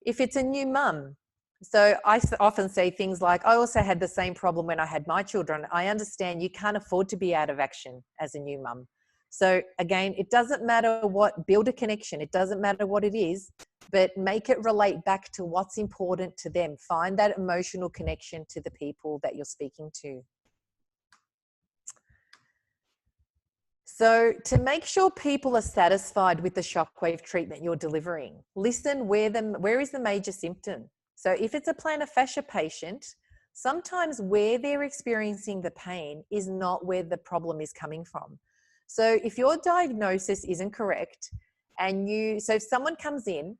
If it's a new mum, so I often say things like, I also had the same problem when I had my children. I understand you can't afford to be out of action as a new mum. So again, it doesn't matter build a connection. It doesn't matter what it is, but make it relate back to what's important to them. Find that emotional connection to the people that you're speaking to. So to make sure people are satisfied with the shockwave treatment you're delivering, listen where is the major symptom. So if it's a plantar fascia patient, sometimes where they're experiencing the pain is not where the problem is coming from. So if your diagnosis isn't correct so if someone comes in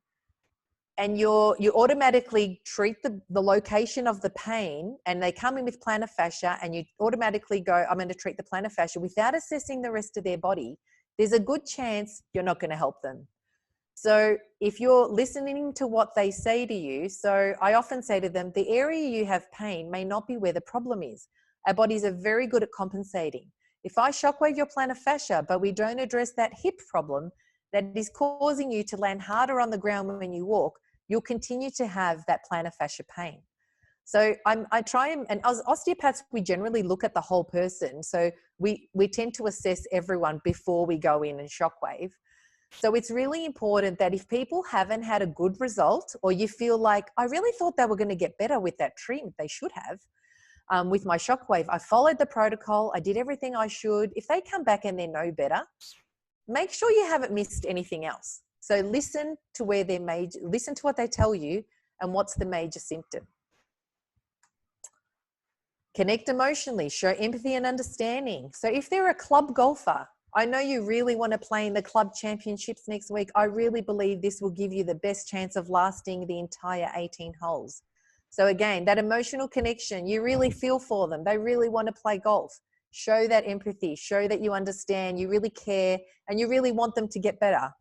and you automatically treat the location of the pain and they come in with plantar fascia and you automatically go, I'm going to treat the plantar fascia without assessing the rest of their body, there's a good chance you're not going to help them. So if you're listening to what they say to you, so I often say to them, the area you have pain may not be where the problem is. Our bodies are very good at compensating. If I shockwave your plantar fascia, but we don't address that hip problem that is causing you to land harder on the ground when you walk, you'll continue to have that plantar fascia pain. So I try and as osteopaths, we generally look at the whole person. So we tend to assess everyone before we go in and shockwave. So it's really important that if people haven't had a good result, or you feel like, I really thought they were going to get better with that treatment, they should have, with my shockwave, I followed the protocol, I did everything I should. If they come back and they're no better, make sure you haven't missed anything else. So listen to where they're major, listen to what they tell you and what's the major symptom. Connect emotionally, show empathy and understanding. So if they're a club golfer, I know you really want to play in the club championships next week. I really believe this will give you the best chance of lasting the entire 18 holes. So again, that emotional connection, you really feel for them. They really want to play golf. Show that empathy, show that you understand, you really care, and you really want them to get better.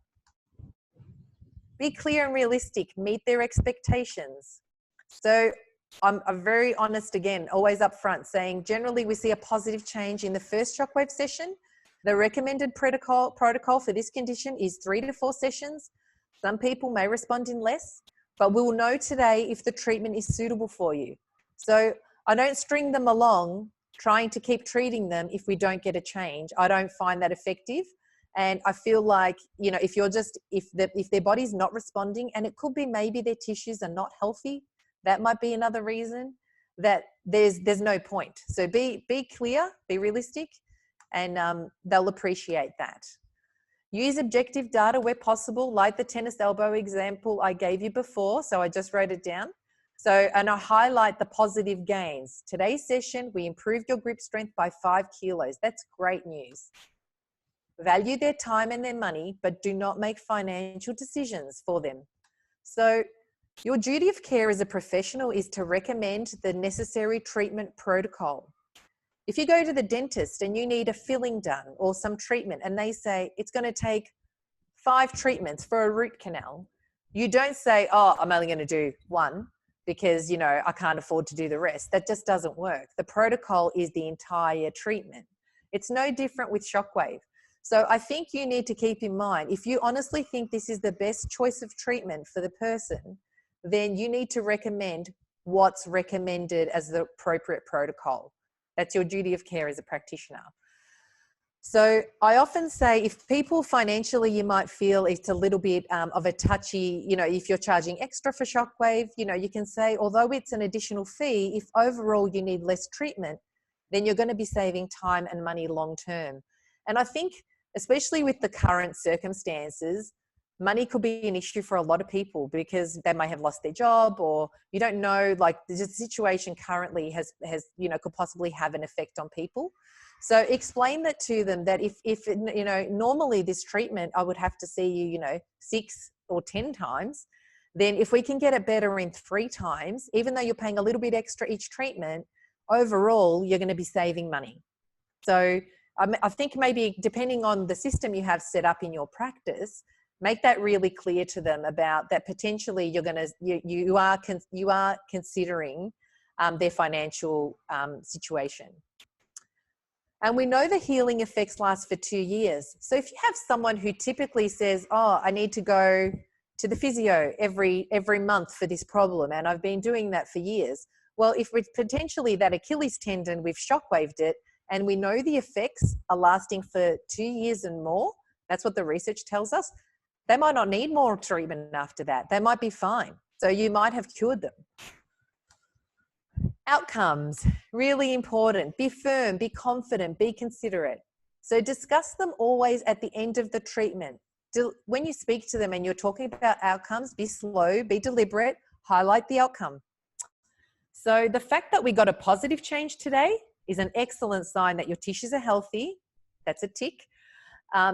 Be clear and realistic, meet their expectations. So I'm very honest again, always up front, saying generally we see a positive change in the first shockwave session. The recommended protocol for this condition is 3 to 4 sessions. Some people may respond in less, but we'll know today if the treatment is suitable for you. So I don't string them along trying to keep treating them if we don't get a change. I don't find that effective. And I feel like, you know, if their body's not responding, and it could be maybe their tissues are not healthy, that might be another reason, that there's no point. So be clear, be realistic, and they'll appreciate that. Use objective data where possible, like the tennis elbow example I gave you before. So I just wrote it down. So, and I highlight the positive gains. Today's session, we improved your grip strength by 5 kilos. That's great news. Value their time and their money, but do not make financial decisions for them. So your duty of care as a professional is to recommend the necessary treatment protocol. If you go to the dentist and you need a filling done or some treatment, and they say it's going to take 5 treatments for a root canal, you don't say, oh, I'm only going to do 1 because, you know, I can't afford to do the rest. That just doesn't work. The protocol is the entire treatment. It's no different with shockwave. So I think you need to keep in mind, if you honestly think this is the best choice of treatment for the person, then you need to recommend what's recommended as the appropriate protocol. That's your duty of care as a practitioner. So I often say, if people financially, you might feel it's a little bit of a touchy, you know, if you're charging extra for shockwave, you know, you can say, although it's an additional fee, if overall you need less treatment, then you're going to be saving time and money long term. And I think, especially with the current circumstances, money could be an issue for a lot of people because they may have lost their job, or you don't know, like the situation currently has, you know, could possibly have an effect on people. So explain that to them, that if you know, normally this treatment, I would have to see you, you know, 6 or 10 times. Then if we can get it better in 3 times, even though you're paying a little bit extra each treatment, overall, you're going to be saving money. So I think maybe depending on the system you have set up in your practice, make that really clear to them about that potentially you're going to, you are considering their financial situation. And we know the healing effects last for 2 years. So if you have someone who typically says, oh, I need to go to the physio every month for this problem, and I've been doing that for years. Well, if it's potentially that Achilles tendon, we've shockwaved it, and we know the effects are lasting for 2 years and more, that's what the research tells us, they might not need more treatment after that. They might be fine. So you might have cured them. Outcomes, really important. Be firm, be confident, be considerate. So discuss them always at the end of the treatment. When you speak to them and you're talking about outcomes, be slow, be deliberate, highlight the outcome. So the fact that we got a positive change today is an excellent sign that your tissues are healthy. That's a tick.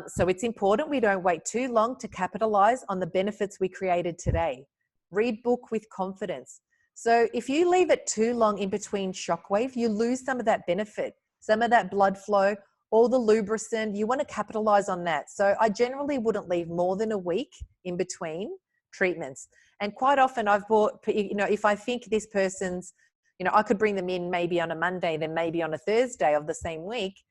So it's important we don't wait too long to capitalize on the benefits we created today. Read book with confidence. So if you leave it too long in between shockwave, you lose some of that benefit, some of that blood flow, all the lubricant. You want to capitalize on that. So I generally wouldn't leave more than a week in between treatments. And quite often I've brought, you know, if I think this person's, you know, I could bring them in maybe on a Monday, then maybe on a Thursday of the same week,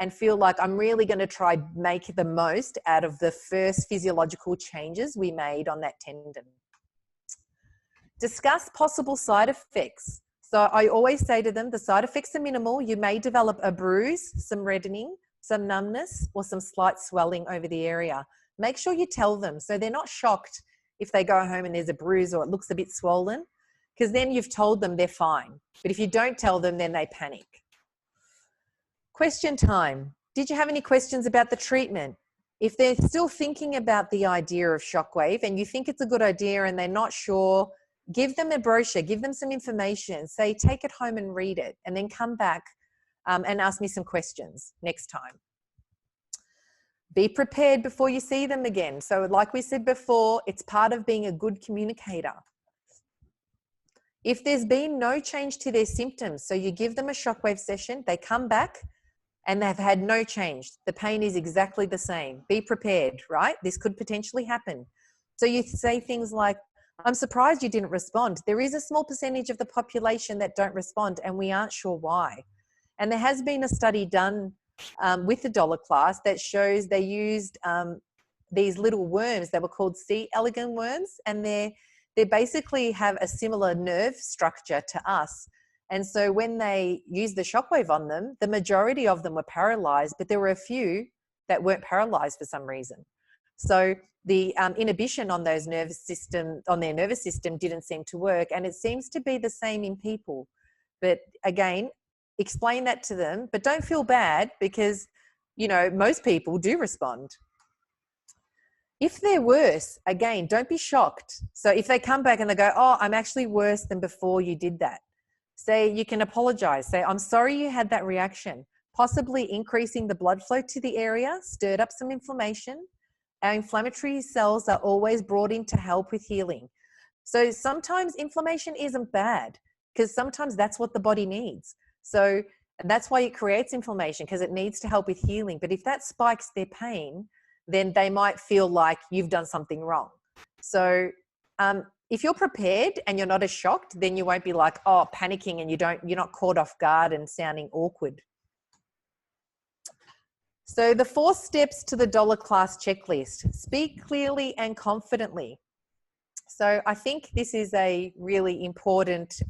and feel like I'm really going to try make the most out of the first physiological changes we made on that tendon. Discuss possible side effects. So I always say to them, the side effects are minimal. You may develop a bruise, some reddening, some numbness, or some slight swelling over the area. make sure you tell them so they're not shocked if they go home and there's a bruise or it looks a bit swollen, because then you've told them they're fine. But if you don't tell them, then they panic. Question time. Did you have any questions about the treatment? If they're still thinking about the idea of shockwave and you think it's a good idea and they're not sure, give them a brochure, give them some information, say take it home and read it, and then come back and ask me some questions next time. Be prepared before you see them again. So like we said before, it's part of being a good communicator. If there's been no change to their symptoms, so you give them a shockwave session, they come back and they've had no change. The pain is exactly the same. Be prepared, right? This could potentially happen. So you say things like, I'm surprised you didn't respond. There is a small percentage of the population that don't respond and we aren't sure why. And there has been a study done with the dollar class that shows they used these little worms that were called C. elegans worms, and they basically have a similar nerve structure to us. And so when they used the shockwave on them, the majority of them were paralyzed, but there were a few that weren't paralyzed for some reason. So the inhibition on those their nervous system didn't seem to work, and it seems to be the same in people. But again, explain that to them, but don't feel bad because, you know, most people do respond. If they're worse, again, don't be shocked. So if they come back and they go, oh, I'm actually worse than before you did that, say, you can apologize. Say, I'm sorry you had that reaction. Possibly increasing the blood flow to the area stirred up some inflammation. Our inflammatory cells are always brought in to help with healing. So sometimes inflammation isn't bad because sometimes that's what the body needs. So that's why it creates inflammation, because it needs to help with healing. But if that spikes their pain, then they might feel like you've done something wrong. So if you're prepared and you're not as shocked, then you won't be like, oh, panicking, and you're not caught off guard and sounding awkward. So the 4 steps to the dollar class checklist: speak clearly and confidently. So I think this is a really important,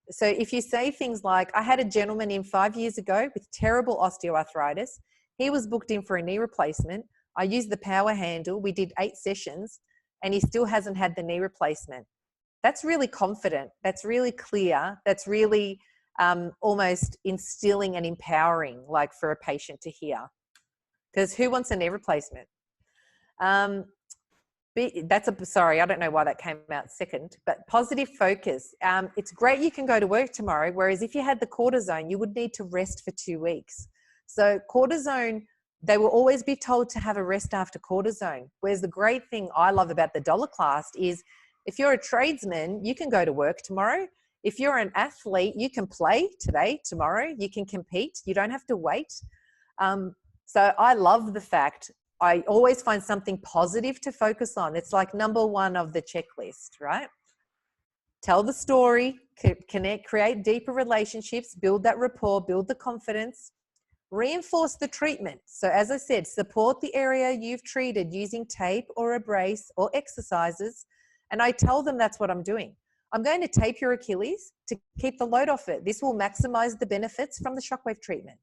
so if you say things like, I had a gentleman in 5 years ago with terrible osteoarthritis. He was booked in for a knee replacement. I used the power handle. We did 8 sessions and he still hasn't had the knee replacement. That's really confident. That's really clear. That's really almost instilling and empowering, like for a patient to hear. Because who wants a knee replacement? Sorry, I don't know why that came out second, but positive focus. It's great you can go to work tomorrow, whereas if you had the cortisone, you would need to rest for 2 weeks. So cortisone, they will always be told to have a rest after cortisone. Whereas the great thing I love about the dollar class is if you're a tradesman, you can go to work tomorrow. If you're an athlete, you can play today, tomorrow, you can compete. You don't have to wait. So I love the fact I always find something positive to focus on. It's like number 1 of the checklist, right? Tell the story, connect, create deeper relationships, build that rapport, build the confidence, reinforce the treatment. So as I said, support the area you've treated using tape or a brace or exercises. And I tell them that's what I'm doing. I'm going to tape your Achilles to keep the load off it. This will maximize the benefits from the shockwave treatment.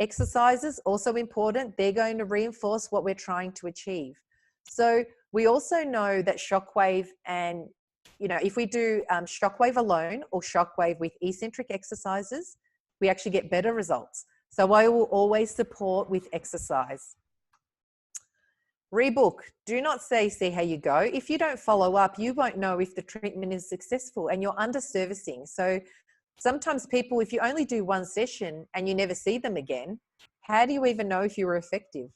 Exercises, also important. They're going to reinforce what we're trying to achieve. So we also know that shockwave and, you know, if we do shockwave alone or shockwave with eccentric exercises, we actually get better results. So I will always support with exercise. Rebook. Do not say, see how you go. If you don't follow up, you won't know if the treatment is successful and you're under-servicing. So sometimes people, if you only do 1 session and you never see them again, how do you even know if you were effective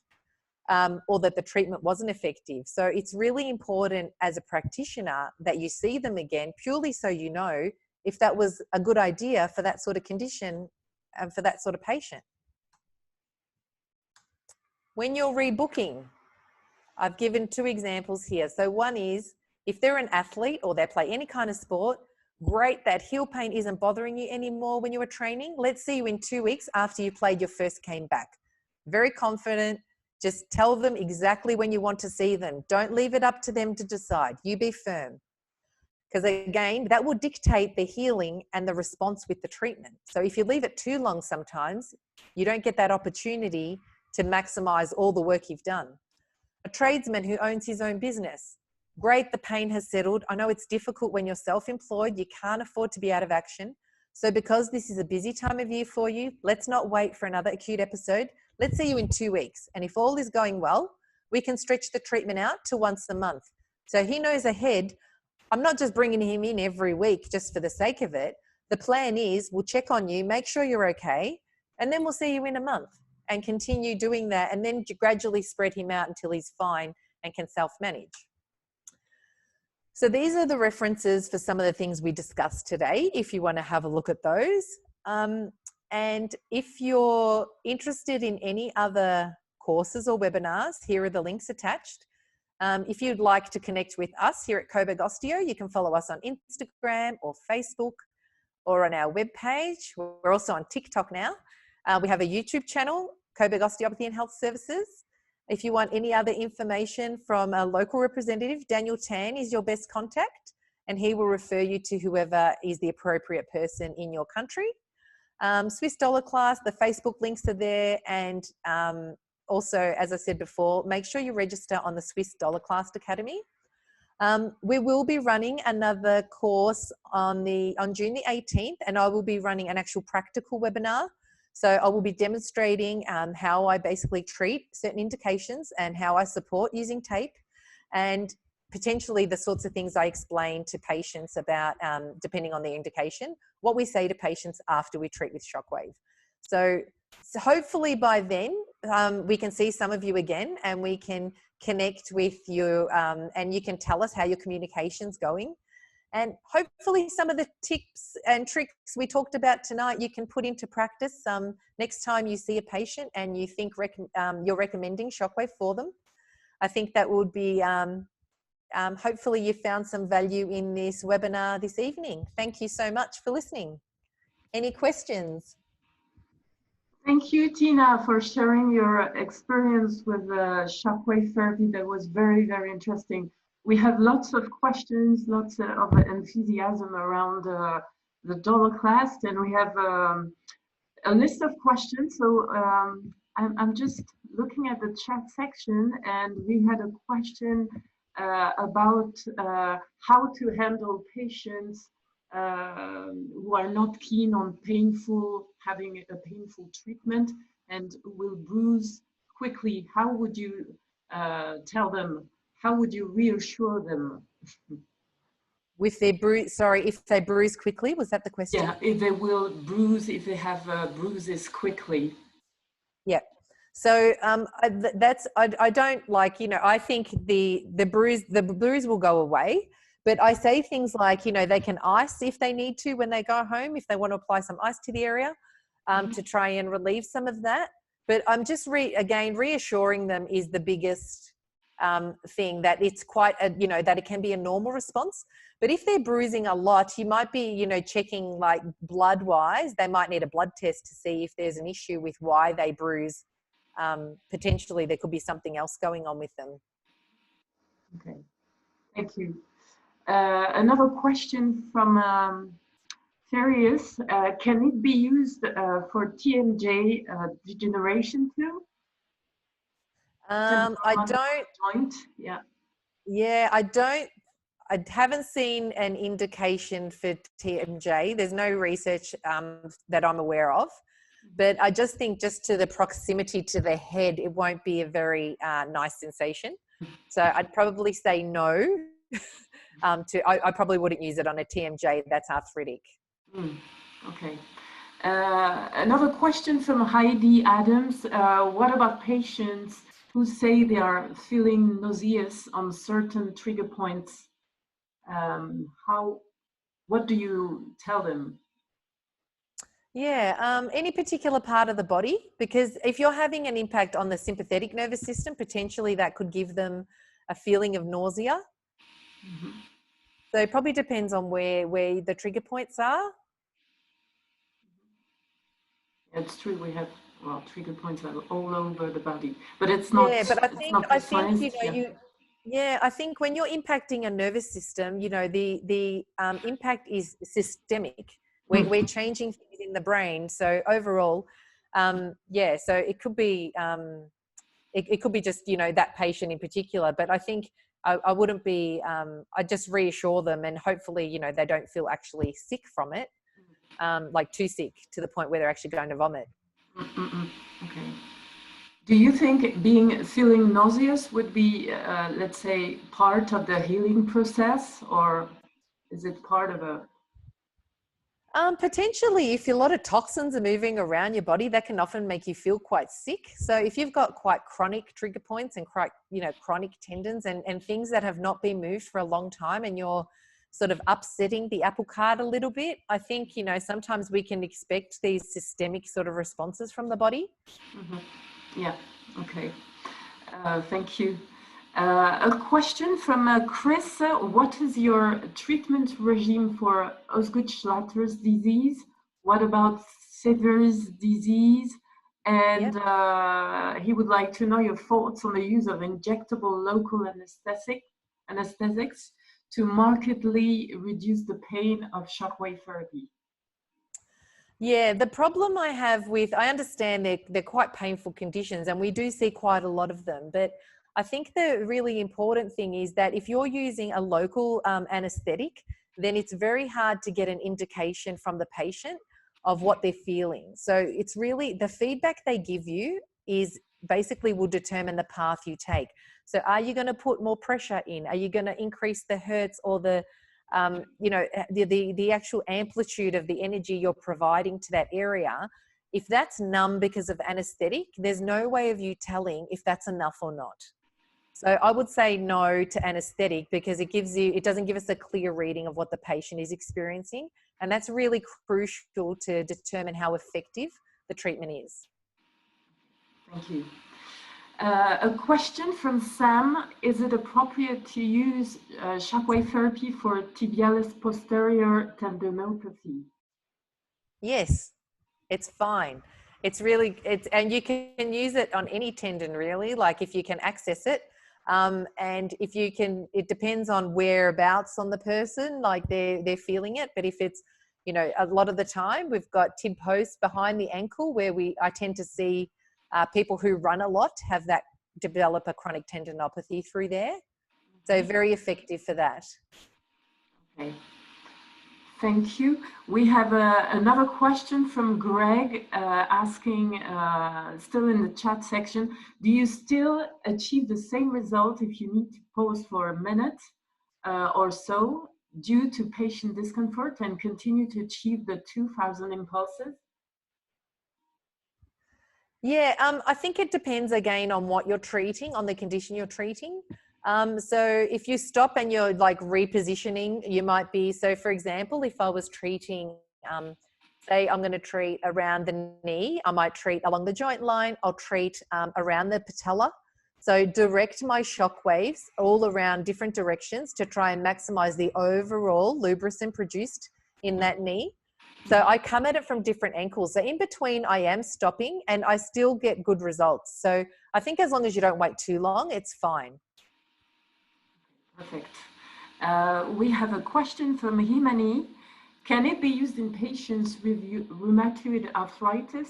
or that the treatment wasn't effective? So it's really important as a practitioner that you see them again, purely so you know if that was a good idea for that sort of condition and for that sort of patient. When you're rebooking, I've given 2 examples here. So one is if they're an athlete or they play any kind of sport, great, that heel pain isn't bothering you anymore when you were training. Let's see you in 2 weeks after you played your first game back. Very confident. Just tell them exactly when you want to see them. Don't leave it up to them to decide. You be firm. Because again, that will dictate the healing and the response with the treatment. So if you leave it too long sometimes, you don't get that opportunity to maximize all the work you've done. A tradesman who owns his own business. Great, the pain has settled. I know it's difficult when you're self-employed. You can't afford to be out of action. So because this is a busy time of year for you, let's not wait for another acute episode. Let's see you in 2 weeks. And if all is going well, we can stretch the treatment out to once a month. So he knows ahead. I'm not just bringing him in every week just for the sake of it. The plan is we'll check on you, make sure you're okay, and then we'll see you in a month and continue doing that, and then gradually spread him out until he's fine and can self-manage. So these are the references for some of the things we discussed today, if you want to have a look at those. And if you're interested in any other courses or webinars, here are the links attached. If you'd like to connect with us here at Coburg Osteo, you can follow us on Instagram or Facebook or on our webpage. We're also on TikTok now. We have a YouTube channel, Coburg Osteopathy and Health Services. If you want any other information from a local representative, Daniel Tan is your best contact, and he will refer you to whoever is the appropriate person in your country. Swiss Dollar Class, the Facebook links are there, and also, as I said before, make sure you register on the Swiss Dollar Class Academy. We will be running another course on June the 18th, and I will be running an actual practical webinar. So I will be demonstrating how I basically treat certain indications and how I support using tape, and potentially the sorts of things I explain to patients about, depending on the indication, what we say to patients after we treat with shockwave. So hopefully by then we can see some of you again, and we can connect with you, and you can tell us how your communication's going. And hopefully some of the tips and tricks we talked about tonight you can put into practice next time you see a patient and you think you're recommending shockwave for them. I think that would be, hopefully you found some value in this webinar this evening. Thank you so much for listening. Any questions? Thank you, Tina, for sharing your experience with shockwave therapy. That was very, very interesting. We have lots of questions, lots of enthusiasm around the dollar class, and we have a list of questions. So I'm just looking at the chat section, and we had a question about how to handle patients who are not keen on having a painful treatment and will bruise quickly. How would you tell them? How would you reassure them? With their bruise, sorry, if they bruise quickly, was that the question? Yeah, if they will bruise, if they have bruises quickly. Yeah. So I don't like, I think the bruise will go away, but I say things like, they can ice if they need to when they go home, if they want to apply some ice to the area to try and relieve some of that. But I'm just reassuring them is the biggest thing, that it's quite that it can be a normal response. But if they're bruising a lot, you might be checking like blood wise. They might need a blood test to see if there's an issue with why they bruise. Potentially there could be something else going on with them. Okay, thank you. Another question from Farius, can it be used for TMJ degeneration too? I don't. Yeah. Yeah, I haven't seen an indication for TMJ. There's no research that I'm aware of, but I just think just to the proximity to the head, it won't be a very nice sensation. So I'd probably say no. I probably wouldn't use it on a TMJ that's arthritic. Okay. Another question from Heidi Adams. What about patients who say they are feeling nauseous on certain trigger points? What do you tell them? Yeah, any particular part of the body, because if you're having an impact on the sympathetic nervous system, potentially that could give them a feeling of nausea. Mm-hmm. So it probably depends on where the trigger points are. It's true, we have trigger points are all over the body, but it's not. Yeah, but I think I think when you're impacting a nervous system, the impact is systemic. We're changing things in the brain. So overall, so it could be it could be just, you know, that patient in particular, but I think I wouldn't be, I just reassure them, and hopefully, you know, they don't feel actually sick from it, like too sick to the point where they're actually going to vomit. Okay. Do you think feeling nauseous would be, let's say, part of the healing process, or is it part of a... Potentially, if a lot of toxins are moving around your body, that can often make you feel quite sick. So if you've got quite chronic trigger points and chronic tendons and things that have not been moved for a long time, and you're sort of upsetting the apple cart a little bit, I think, you know, sometimes we can expect these systemic sort of responses from the body. Yeah, okay. Thank you. A question from Chris. What is your treatment regime for Osgood-Schlatter's disease? What about Sever's disease? And he would like to know your thoughts on the use of injectable local anesthetics to markedly reduce the pain of shockwave therapy. Yeah, the problem I have with, I understand they're quite painful conditions, and we do see quite a lot of them, but I think the really important thing is that if you're using a local anesthetic, then it's very hard to get an indication from the patient of what they're feeling. So it's really, the feedback they give you is basically will determine the path you take. So are you going to put more pressure in? Are you going to increase the hertz or the you know, the actual amplitude of the energy you're providing to that area? If that's numb because of anesthetic, there's no way of you telling if that's enough or not. So I would say no to anesthetic, because it doesn't give us a clear reading of what the patient is experiencing. And that's really crucial to determine how effective the treatment is. Thank you. A question from Sam. Is it appropriate to use shockwave therapy for tibialis posterior tendinopathy? Yes, it's fine. And you can use it on any tendon really, like if you can access it. And if you can, it depends on whereabouts on the person, like they're feeling it. But if it's, you know, a lot of the time we've got tib posts behind the ankle where I tend to see people who run a lot develop a chronic tendinopathy through there. So very effective for that. Okay. Thank you. We have another question from Greg asking, still in the chat section, do you still achieve the same result if you need to pause for a minute or so due to patient discomfort and continue to achieve the 2000 impulses? Yeah, I think it depends again on what you're treating, on the condition you're treating. So if you stop and you're like repositioning, you might be, so for example, if I was treating, say I'm going to treat around the knee, I might treat along the joint line, I'll treat around the patella. So direct my shock waves all around different directions to try and maximize the overall lubricant produced in that knee. So I come at it from different angles. So in between, I am stopping and I still get good results. So I think as long as you don't wait too long, it's fine. Perfect. We have a question from Himani. Can it be used in patients with rheumatoid arthritis?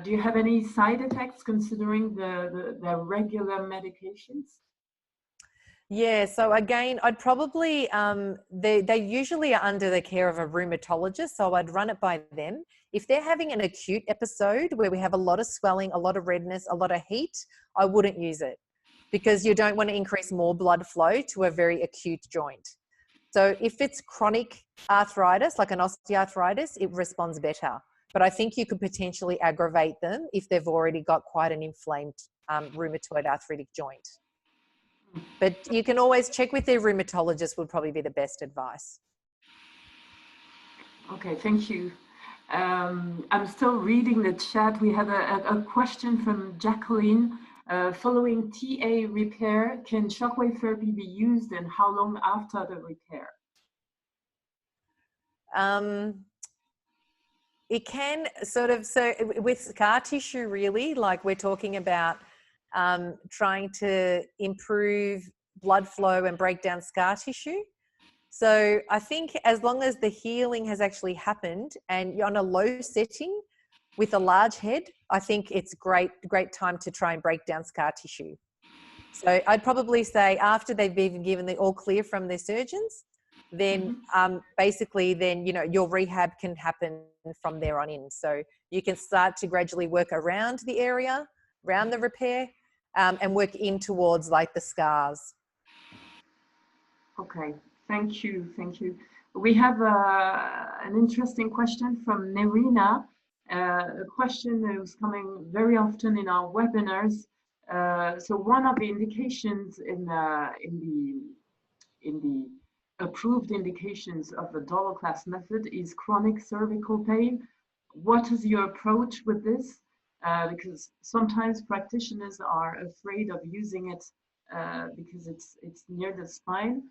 Do you have any side effects considering the regular medications? Yeah, so again, I'd probably, they usually are under the care of a rheumatologist, so I'd run it by them. If they're having an acute episode where we have a lot of swelling, a lot of redness, a lot of heat, I wouldn't use it because you don't want to increase more blood flow to a very acute joint. So if it's chronic arthritis, like an osteoarthritis, it responds better. But I think you could potentially aggravate them if they've already got quite an inflamed rheumatoid arthritic joint. But you can always check with their rheumatologist would probably be the best advice. Okay, thank you. I'm still reading the chat. We have a question from Jacqueline. Following TA repair, can shockwave therapy be used and how long after the repair? It can sort of, so with scar tissue really, like we're talking about trying to improve blood flow and break down scar tissue. So I think as long as the healing has actually happened and you're on a low setting, with a large head, I think it's great time to try and break down scar tissue. So I'd probably say after they've been given the all clear from their surgeons, then basically then, you know, your rehab can happen from there on in. So you can start to gradually work around the area, around the repair, and work in towards like the scars. Okay, thank you, thank you. We have an interesting question from Nerina, a question that was coming very often in our webinars. So one of the indications in the approved indications of the dollar class method is chronic cervical pain. What is your approach with this? Because sometimes practitioners are afraid of using it because it's near the spine.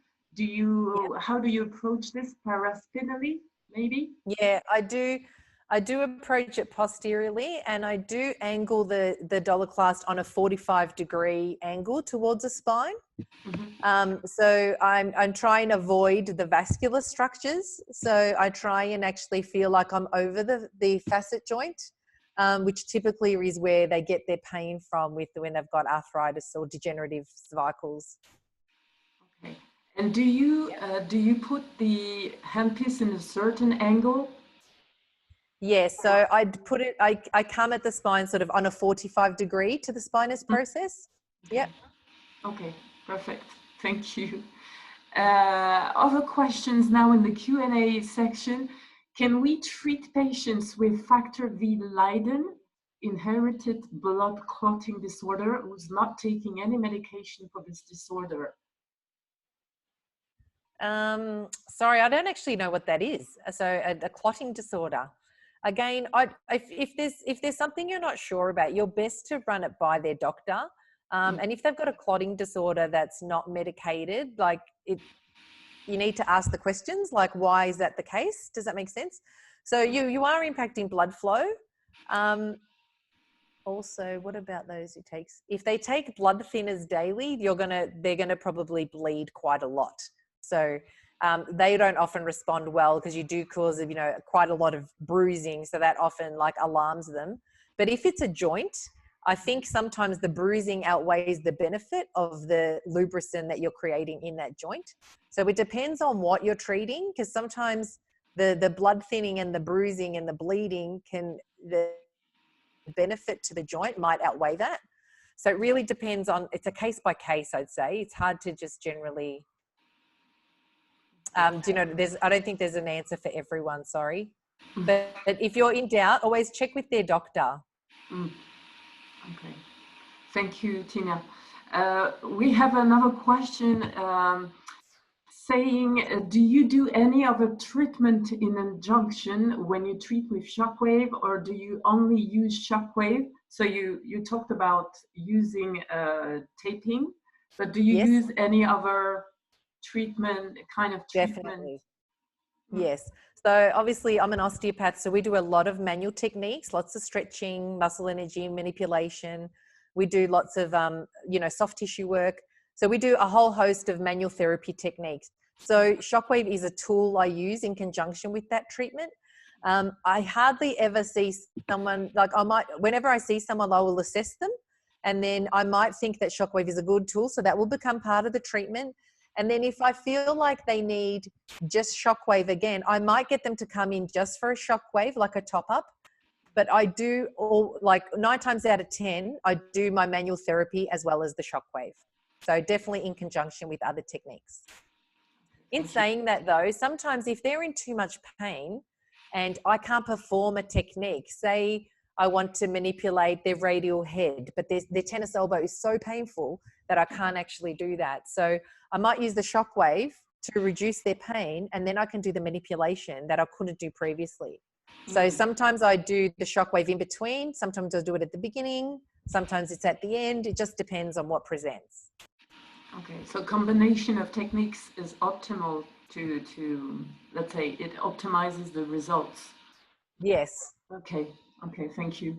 How do you approach this? Paraspinally, maybe? Yeah, I do approach it posteriorly, and I do angle the doloclast on a 45-degree angle towards the spine. So I'm trying to avoid the vascular structures. So I try and actually feel like I'm over the facet joint, which typically is where they get their pain from when they've got arthritis or degenerative cervicals. Okay. And do you put the handpiece in a certain angle? Yes, so I'd put it, I come at the spine sort of on a 45-degree to the spinous process. Yep. Okay, perfect. Thank you. Other questions now in the Q&A section. Can we treat patients with factor V Leiden, inherited blood clotting disorder, who's not taking any medication for this disorder? Sorry, I don't actually know what that is. So a clotting disorder. Again, if there's something you're not sure about, you're best to run it by their doctor. And if they've got a clotting disorder that's not medicated, like you need to ask the questions like, why is that the case? Does that make sense? So you are impacting blood flow. Also, what about those who if they take blood thinners daily, they're gonna probably bleed quite a lot. So they don't often respond well because you do cause, you know, quite a lot of bruising. So that often like alarms them. But if it's a joint, I think sometimes the bruising outweighs the benefit of the lubricant that you're creating in that joint. So it depends on what you're treating, because sometimes the blood thinning and the bruising and the bleeding the benefit to the joint might outweigh that. So it really depends on, it's a case by case, I'd say. It's hard to just generally, you know, I don't think there's an answer for everyone, sorry. But if you're in doubt, always check with their doctor. Okay, thank you, Tina. We have another question saying, do you do any other treatment in injunction when you treat with shockwave, or do you only use shockwave? So you talked about using taping, but do you use any other treatment, kind of treatment? Definitely. Yes. So obviously I'm an osteopath, so we do a lot of manual techniques, lots of stretching, muscle energy, manipulation. We do lots of, you know, soft tissue work. So we do a whole host of manual therapy techniques. So shockwave is a tool I use in conjunction with that treatment. I hardly ever see someone, like whenever I see someone, I will assess them. And then I might think that shockwave is a good tool. So that will become part of the treatment. And then if I feel like they need just shockwave again, I might get them to come in just for a shockwave, like a top up. But I do like 9 times out of 10, I do my manual therapy as well as the shockwave. So definitely in conjunction with other techniques. In saying that though, sometimes if they're in too much pain and I can't perform a technique, say I want to manipulate their radial head, but their tennis elbow is so painful that I can't actually do that. So I might use the shockwave to reduce their pain, and then I can do the manipulation that I couldn't do previously. So sometimes I do the shockwave in between, sometimes I'll do it at the beginning, sometimes it's at the end. It just depends on what presents. Okay, so combination of techniques is optimal to let's say it optimizes the results. Yes. Okay, thank you.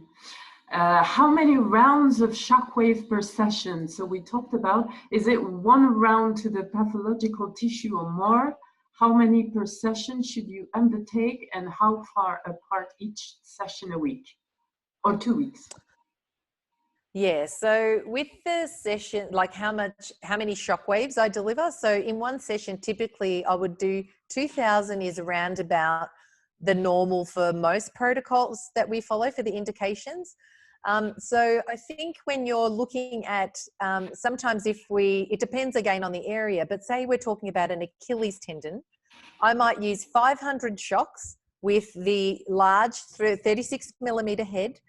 How many rounds of shockwave per session? So we talked about, is it 1 round to the pathological tissue or more? How many per session should you undertake, and how far apart each session a week? or 2 weeks? Yeah, so with the session, like how many shock waves I deliver. So in one session, typically I would do 2000 is around about the normal for most protocols that we follow for the indications. So I think when you're looking at, sometimes it depends again on the area, but say we're talking about an Achilles tendon, I might use 500 shocks with the large 36 millimeter head.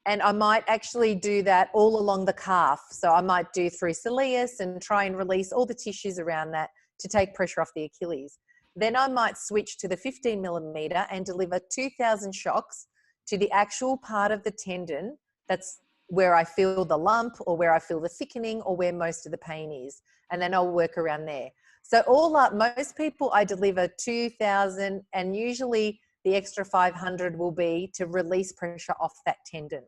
And I might actually do that all along the calf. So I might do through soleus and try and release all the tissues around that to take pressure off the Achilles. Then I might switch to the 15 millimeter and deliver 2000 shocks to the actual part of the tendon that's where I feel the lump or where I feel the thickening or where most of the pain is. And then I'll work around there. So all up, most people I deliver 2000, and usually the extra 500 will be to release pressure off that tendon.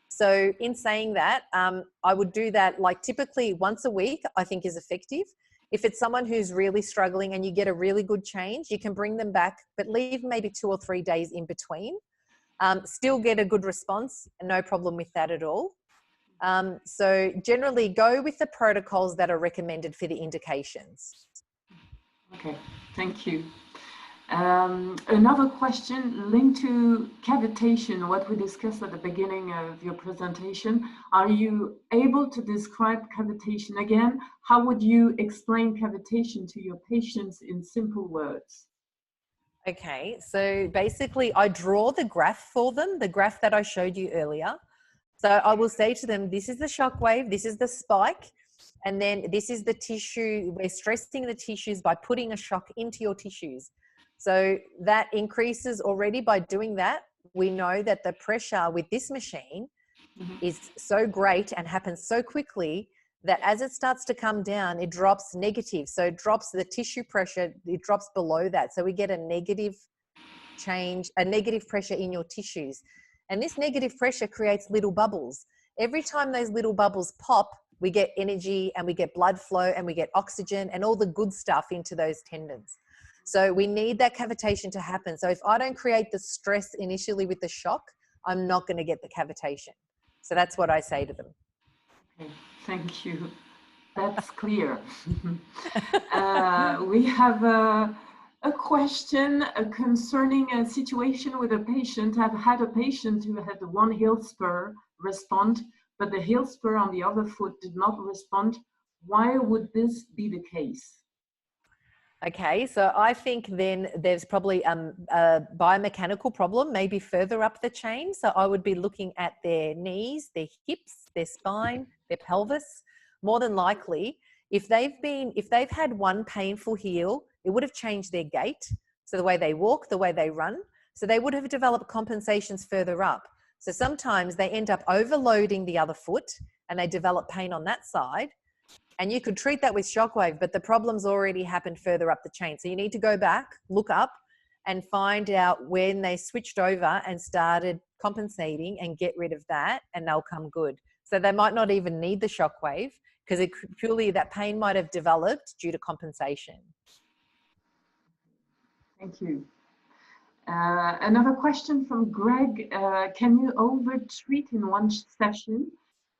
So in saying that, I would do that like typically once a week, I think is effective. If it's someone who's really struggling and you get a really good change, you can bring them back, but leave maybe 2 or 3 days in between. Still get a good response, no problem with that at all. So generally go with the protocols that are recommended for the indications. Okay, thank you. Another question linked to cavitation, what we discussed at the beginning of your presentation. Are you able to describe cavitation again? How would you explain cavitation to your patients in simple words? Okay, so basically I draw the graph for them, the graph that I showed you earlier. So I will say to them, this is the shock wave, this is the spike, and then this is the tissue. We're stressing the tissues by putting a shock into your tissues. So that increases already by doing that. We know that the pressure with this machine is so great and happens so quickly that as it starts to come down, it drops negative. So it drops the tissue pressure, it drops below that. So we get a negative change, a negative pressure in your tissues. And this negative pressure creates little bubbles. Every time those little bubbles pop, we get energy and we get blood flow and we get oxygen and all the good stuff into those tendons. So we need that cavitation to happen. So if I don't create the stress initially with the shock, I'm not going to get the cavitation. So that's what I say to them. Okay, thank you. That's clear. We have a question concerning a situation with a patient. I've had a patient who had one heel spur respond, but the heel spur on the other foot did not respond. Why would this be the case? Okay, so I think then there's probably a biomechanical problem, maybe further up the chain. So I would be looking at their knees, their hips, their spine, their pelvis. More than likely, if they've had one painful heel, it would have changed their gait. So the way they walk, the way they run. So they would have developed compensations further up. So sometimes they end up overloading the other foot and they develop pain on that side. And you could treat that with shockwave, but the problem's already happened further up the chain. So you need to go back, look up, and find out when they switched over and started compensating and get rid of that, and they'll come good. So they might not even need the shockwave because purely that pain might have developed due to compensation. Thank you. Another question from Greg. Can you over-treat in one session?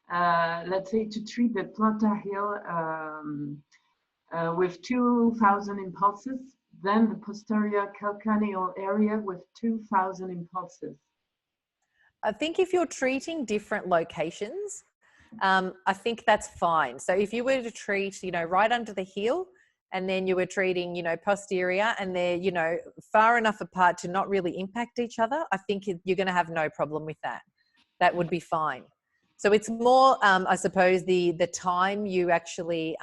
Let's say to treat the plantar heel with 2000 impulses, then the posterior calcaneal area with 2000 impulses. I think if you're treating different locations, I think that's fine. So if you were to treat, right under the heel, and then you were treating, posterior, and they're, far enough apart to not really impact each other, I think you're going to have no problem with that. That would be fine. So it's more, I suppose, the time you actually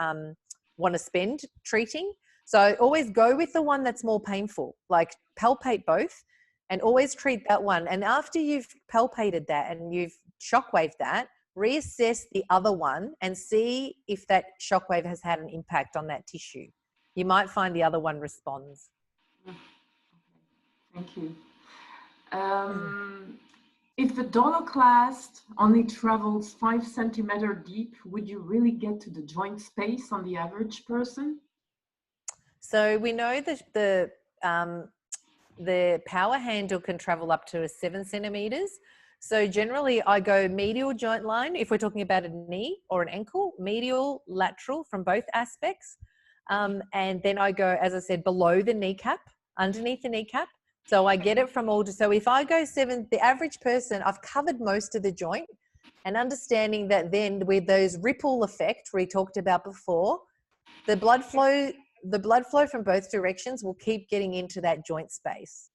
want to spend treating. So always go with the one that's more painful, like palpate both and always treat that one. And after you've palpated that and you've shockwaved that, reassess the other one and see if that shockwave has had an impact on that tissue. You might find the other one responds. Okay. Thank you. If the doloclast only travels 5 centimeters deep, would you really get to the joint space on the average person? So we know that the power handle can travel up to 7 centimeters. So generally I go medial joint line if we're talking about a knee or an ankle, medial, lateral from both aspects. And then I go, as I said, below the kneecap, underneath the kneecap. So I get it from all. So if I go 7, the average person, I've covered most of the joint, and understanding that then with those ripple effect we talked about before, the blood flow from both directions will keep getting into that joint space.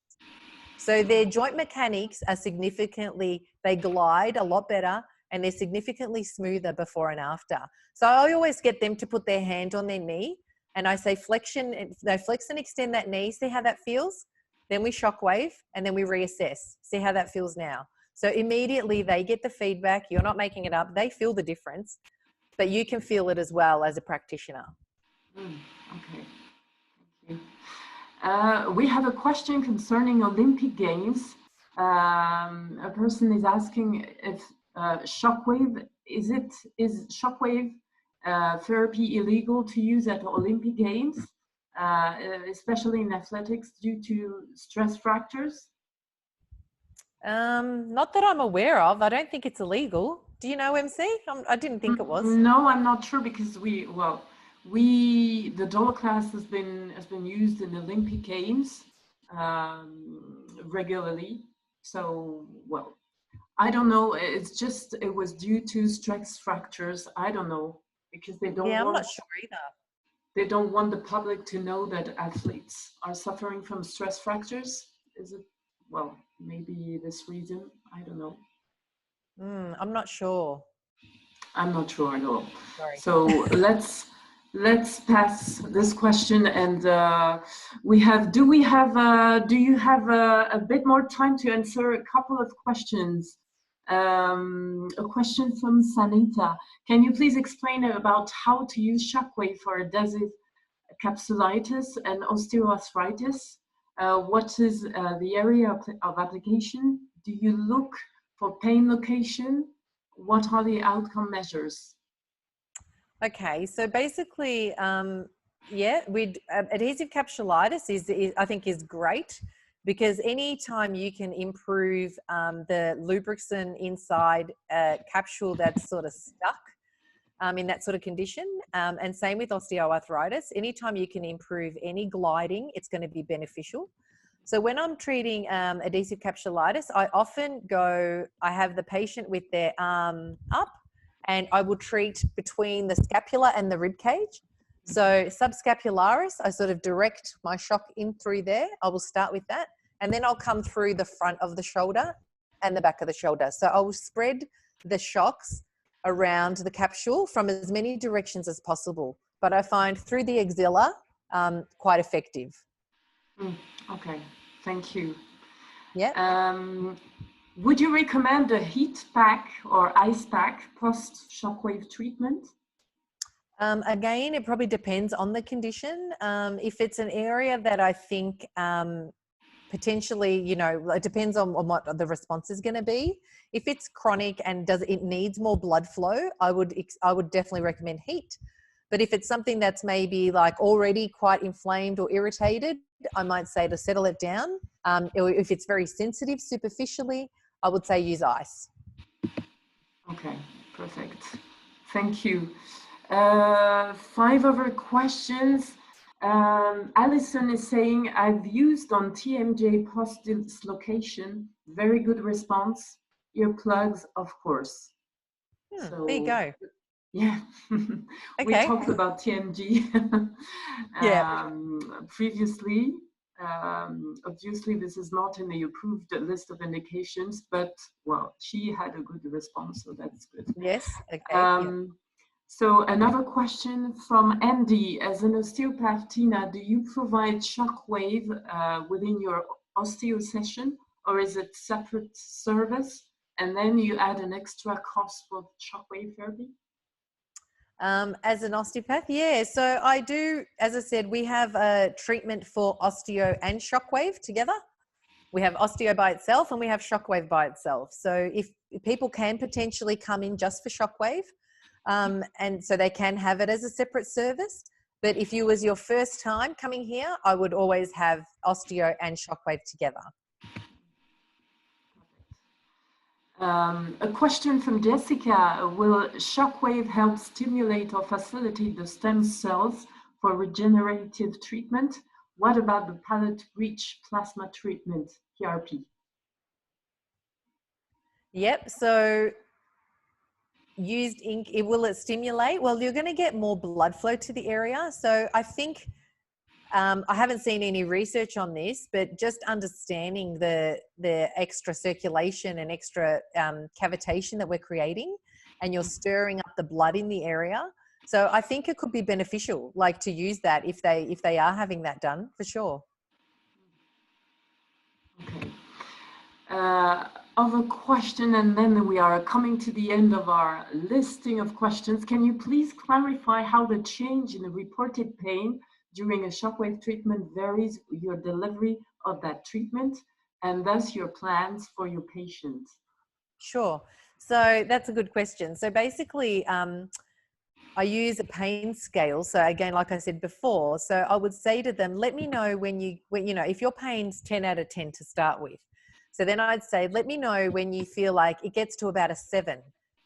So their joint mechanics are significantly, they glide a lot better and they're significantly smoother before and after. So I always get them to put their hand on their knee and I say flexion, they flex and extend that knee, see how that feels? Then we shockwave and then we reassess, see how that feels now. So immediately they get the feedback, you're not making it up, they feel the difference, but you can feel it as well as a practitioner. Okay, thank you. We have a question concerning Olympic Games. A person is asking if shockwave, is shockwave therapy illegal to use at Olympic Games, especially in athletics due to stress fractures? Not that I'm aware of. I don't think it's illegal. Do you know, MC? I didn't think it was. No, I'm not sure because the DOLA class has been used in Olympic Games regularly. So, well, I don't know. It's just it was due to stress fractures. I don't know because they don't. Yeah, I'm not sure either. They don't want the public to know that athletes are suffering from stress fractures. Is it? Well, maybe this reason. I don't know. I'm not sure. I'm not sure at all. Sorry. So let's pass this question, and do you have a bit more time to answer a couple of questions? A question from Sanita. Can you please explain about how to use shockwave for adhesive capsulitis and osteoarthritis? What is the area of application? Do you look for pain location? What are the outcome measures? Okay, so basically, adhesive capsulitis is I think is great because anytime you can improve the lubricant inside a capsule that's sort of stuck in that sort of condition, and same with osteoarthritis, anytime you can improve any gliding, it's going to be beneficial. So when I'm treating adhesive capsulitis, I have the patient with their arm up, and I will treat between the scapula and the rib cage. So subscapularis, I sort of direct my shock in through there. I will start with that, and then I'll come through the front of the shoulder and the back of the shoulder. So I will spread the shocks around the capsule from as many directions as possible. But I find through the axilla quite effective. Okay, thank you. Yeah. Would you recommend a heat pack or ice pack post shockwave treatment? Again, it probably depends on the condition. If it's an area that I think potentially, it depends on what the response is going to be. If it's chronic and it needs more blood flow, I would definitely recommend heat. But if it's something that's maybe like already quite inflamed or irritated, I might say to settle it down. Or if it's very sensitive superficially, I would say use ice. Okay, perfect. Thank you. 5 other questions. Alison is saying, I've used on TMJ post-dislocation, very good response. Earplugs, of course. So, there you go. Yeah, okay. We talked about TMG previously. Obviously, this is not in the approved list of indications, but well, she had a good response, so that's good. Yes, okay. So another question from Andy. As an osteopath, Tina, do you provide shockwave within your osteo session, or is it separate service? And then you add an extra cost for shockwave therapy? As an osteopath, yeah. So I do, as I said, we have a treatment for osteo and shockwave together. We have osteo by itself and we have shockwave by itself. So if people can potentially come in just for shockwave, and so they can have it as a separate service. But if you was your first time coming here, I would always have osteo and shockwave together. A question from Jessica: will shockwave help stimulate or facilitate the stem cells for regenerative treatment? What about the palate-rich plasma treatment, PRP? Yep. So used ink, will it stimulate? Well, you're going to get more blood flow to the area. So I think I haven't seen any research on this, but just understanding the extra circulation and extra cavitation that we're creating, and you're stirring up the blood in the area. So I think it could be beneficial, like to use that if they are having that done, for sure. Okay. Other question, and then we are coming to the end of our listing of questions. Can you please clarify how the change in the reported pain during a shockwave treatment varies your delivery of that treatment and thus your plans for your patients? Sure. So that's a good question. So basically, I use a pain scale. So again, like I said before, so I would say to them, let me know when you know, if your pain's 10 out of 10 to start with. So then I'd say, let me know when you feel like it gets to about a 7.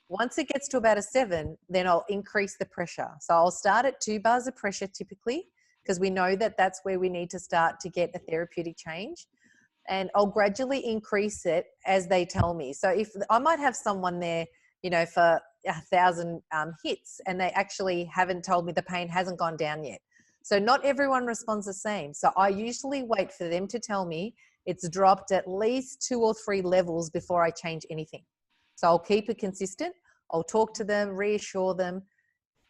Once it gets to about a 7, then I'll increase the pressure. So I'll start at 2 bars of pressure typically, because we know that that's where we need to start to get a therapeutic change. And I'll gradually increase it as they tell me. So if I might have someone there, you know, for 1,000 hits, and they actually haven't told me the pain hasn't gone down yet. So not everyone responds the same. So I usually wait for them to tell me it's dropped at least 2 or 3 levels before I change anything. So I'll keep it consistent. I'll talk to them, reassure them,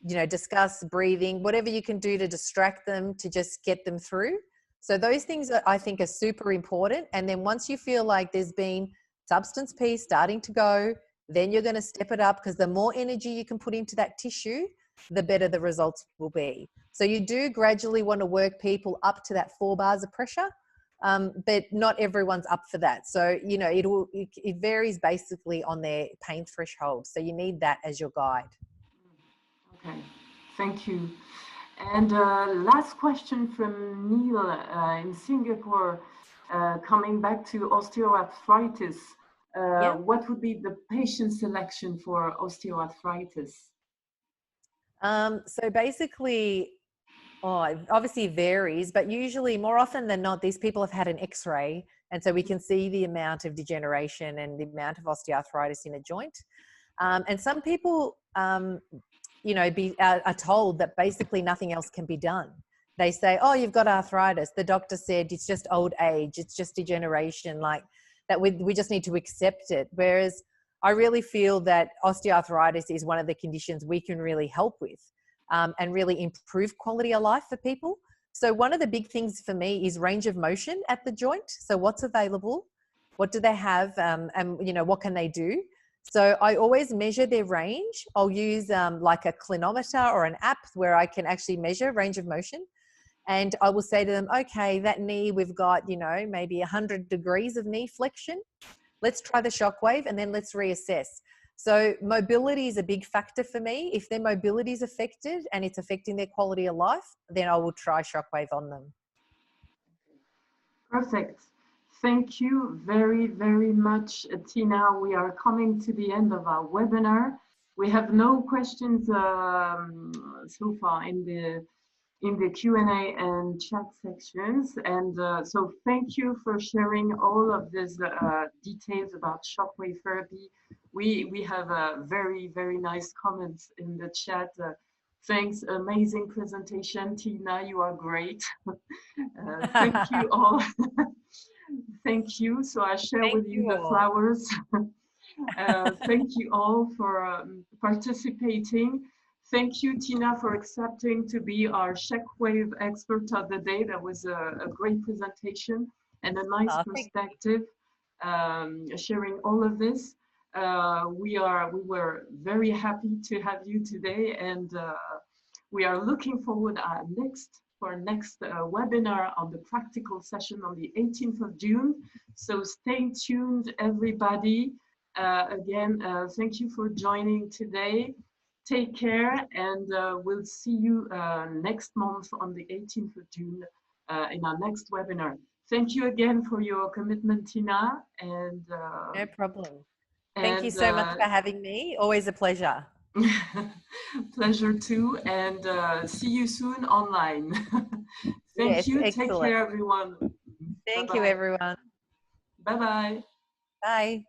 you know, discuss breathing, whatever you can do to distract them, to just get them through. So those things I think are super important. And then once you feel like there's been substance P starting to go, then you're going to step it up, because the more energy you can put into that tissue, the better the results will be. So you do gradually want to work people up to that 4 bars of pressure, but not everyone's up for that. So, you know, it varies basically on their pain threshold. So you need that as your guide. Okay, thank you. And last question from Neil in Singapore, coming back to osteoarthritis. Yeah. What would be the patient selection for osteoarthritis? So basically, it obviously varies, but usually more often than not, these people have had an X-ray, and so we can see the amount of degeneration and the amount of osteoarthritis in a joint. And some people, you know, are told that basically nothing else can be done. They say, "Oh, you've got arthritis." The doctor said it's just old age, it's just degeneration, like that. We just need to accept it. Whereas I really feel that osteoarthritis is one of the conditions we can really help with, and really improve quality of life for people. So one of the big things for me is range of motion at the joint. So what's available, what do they have, and you know, what can they do? So I always measure their range. I'll use like a clinometer or an app where I can actually measure range of motion. And I will say to them, okay, that knee, we've got, you know, maybe 100 degrees of knee flexion. Let's try the shockwave and then let's reassess. So mobility is a big factor for me. If their mobility is affected and it's affecting their quality of life, then I will try shockwave on them. Perfect. Thank you very, very much, Tina. We are coming to the end of our webinar. We have no questions so far in the Q&A and chat sections. And so thank you for sharing all of these details about shockwave therapy. We have a very, very nice comments in the chat. Thanks, amazing presentation, Tina, you are great. Thank you all. Thank you. So I share with you the flowers. Thank you all for participating. Thank you, Tina, for accepting to be our shockwave expert of the day. That was a great presentation and a nice perspective, sharing all of this. We were very happy to have you today, and we are looking forward for our next webinar on the practical session on the 18th of June. So stay tuned, everybody. Again, thank you for joining today. Take care, and we'll see you next month on the 18th of June in our next webinar. Thank you again for your commitment, Tina. And no problem. Thank you so much for having me. Always a pleasure. Pleasure too, and see you soon online. Thank Yes, you. excellent. Take care, everyone. Thank Bye-bye. you, everyone. Bye-bye. Bye.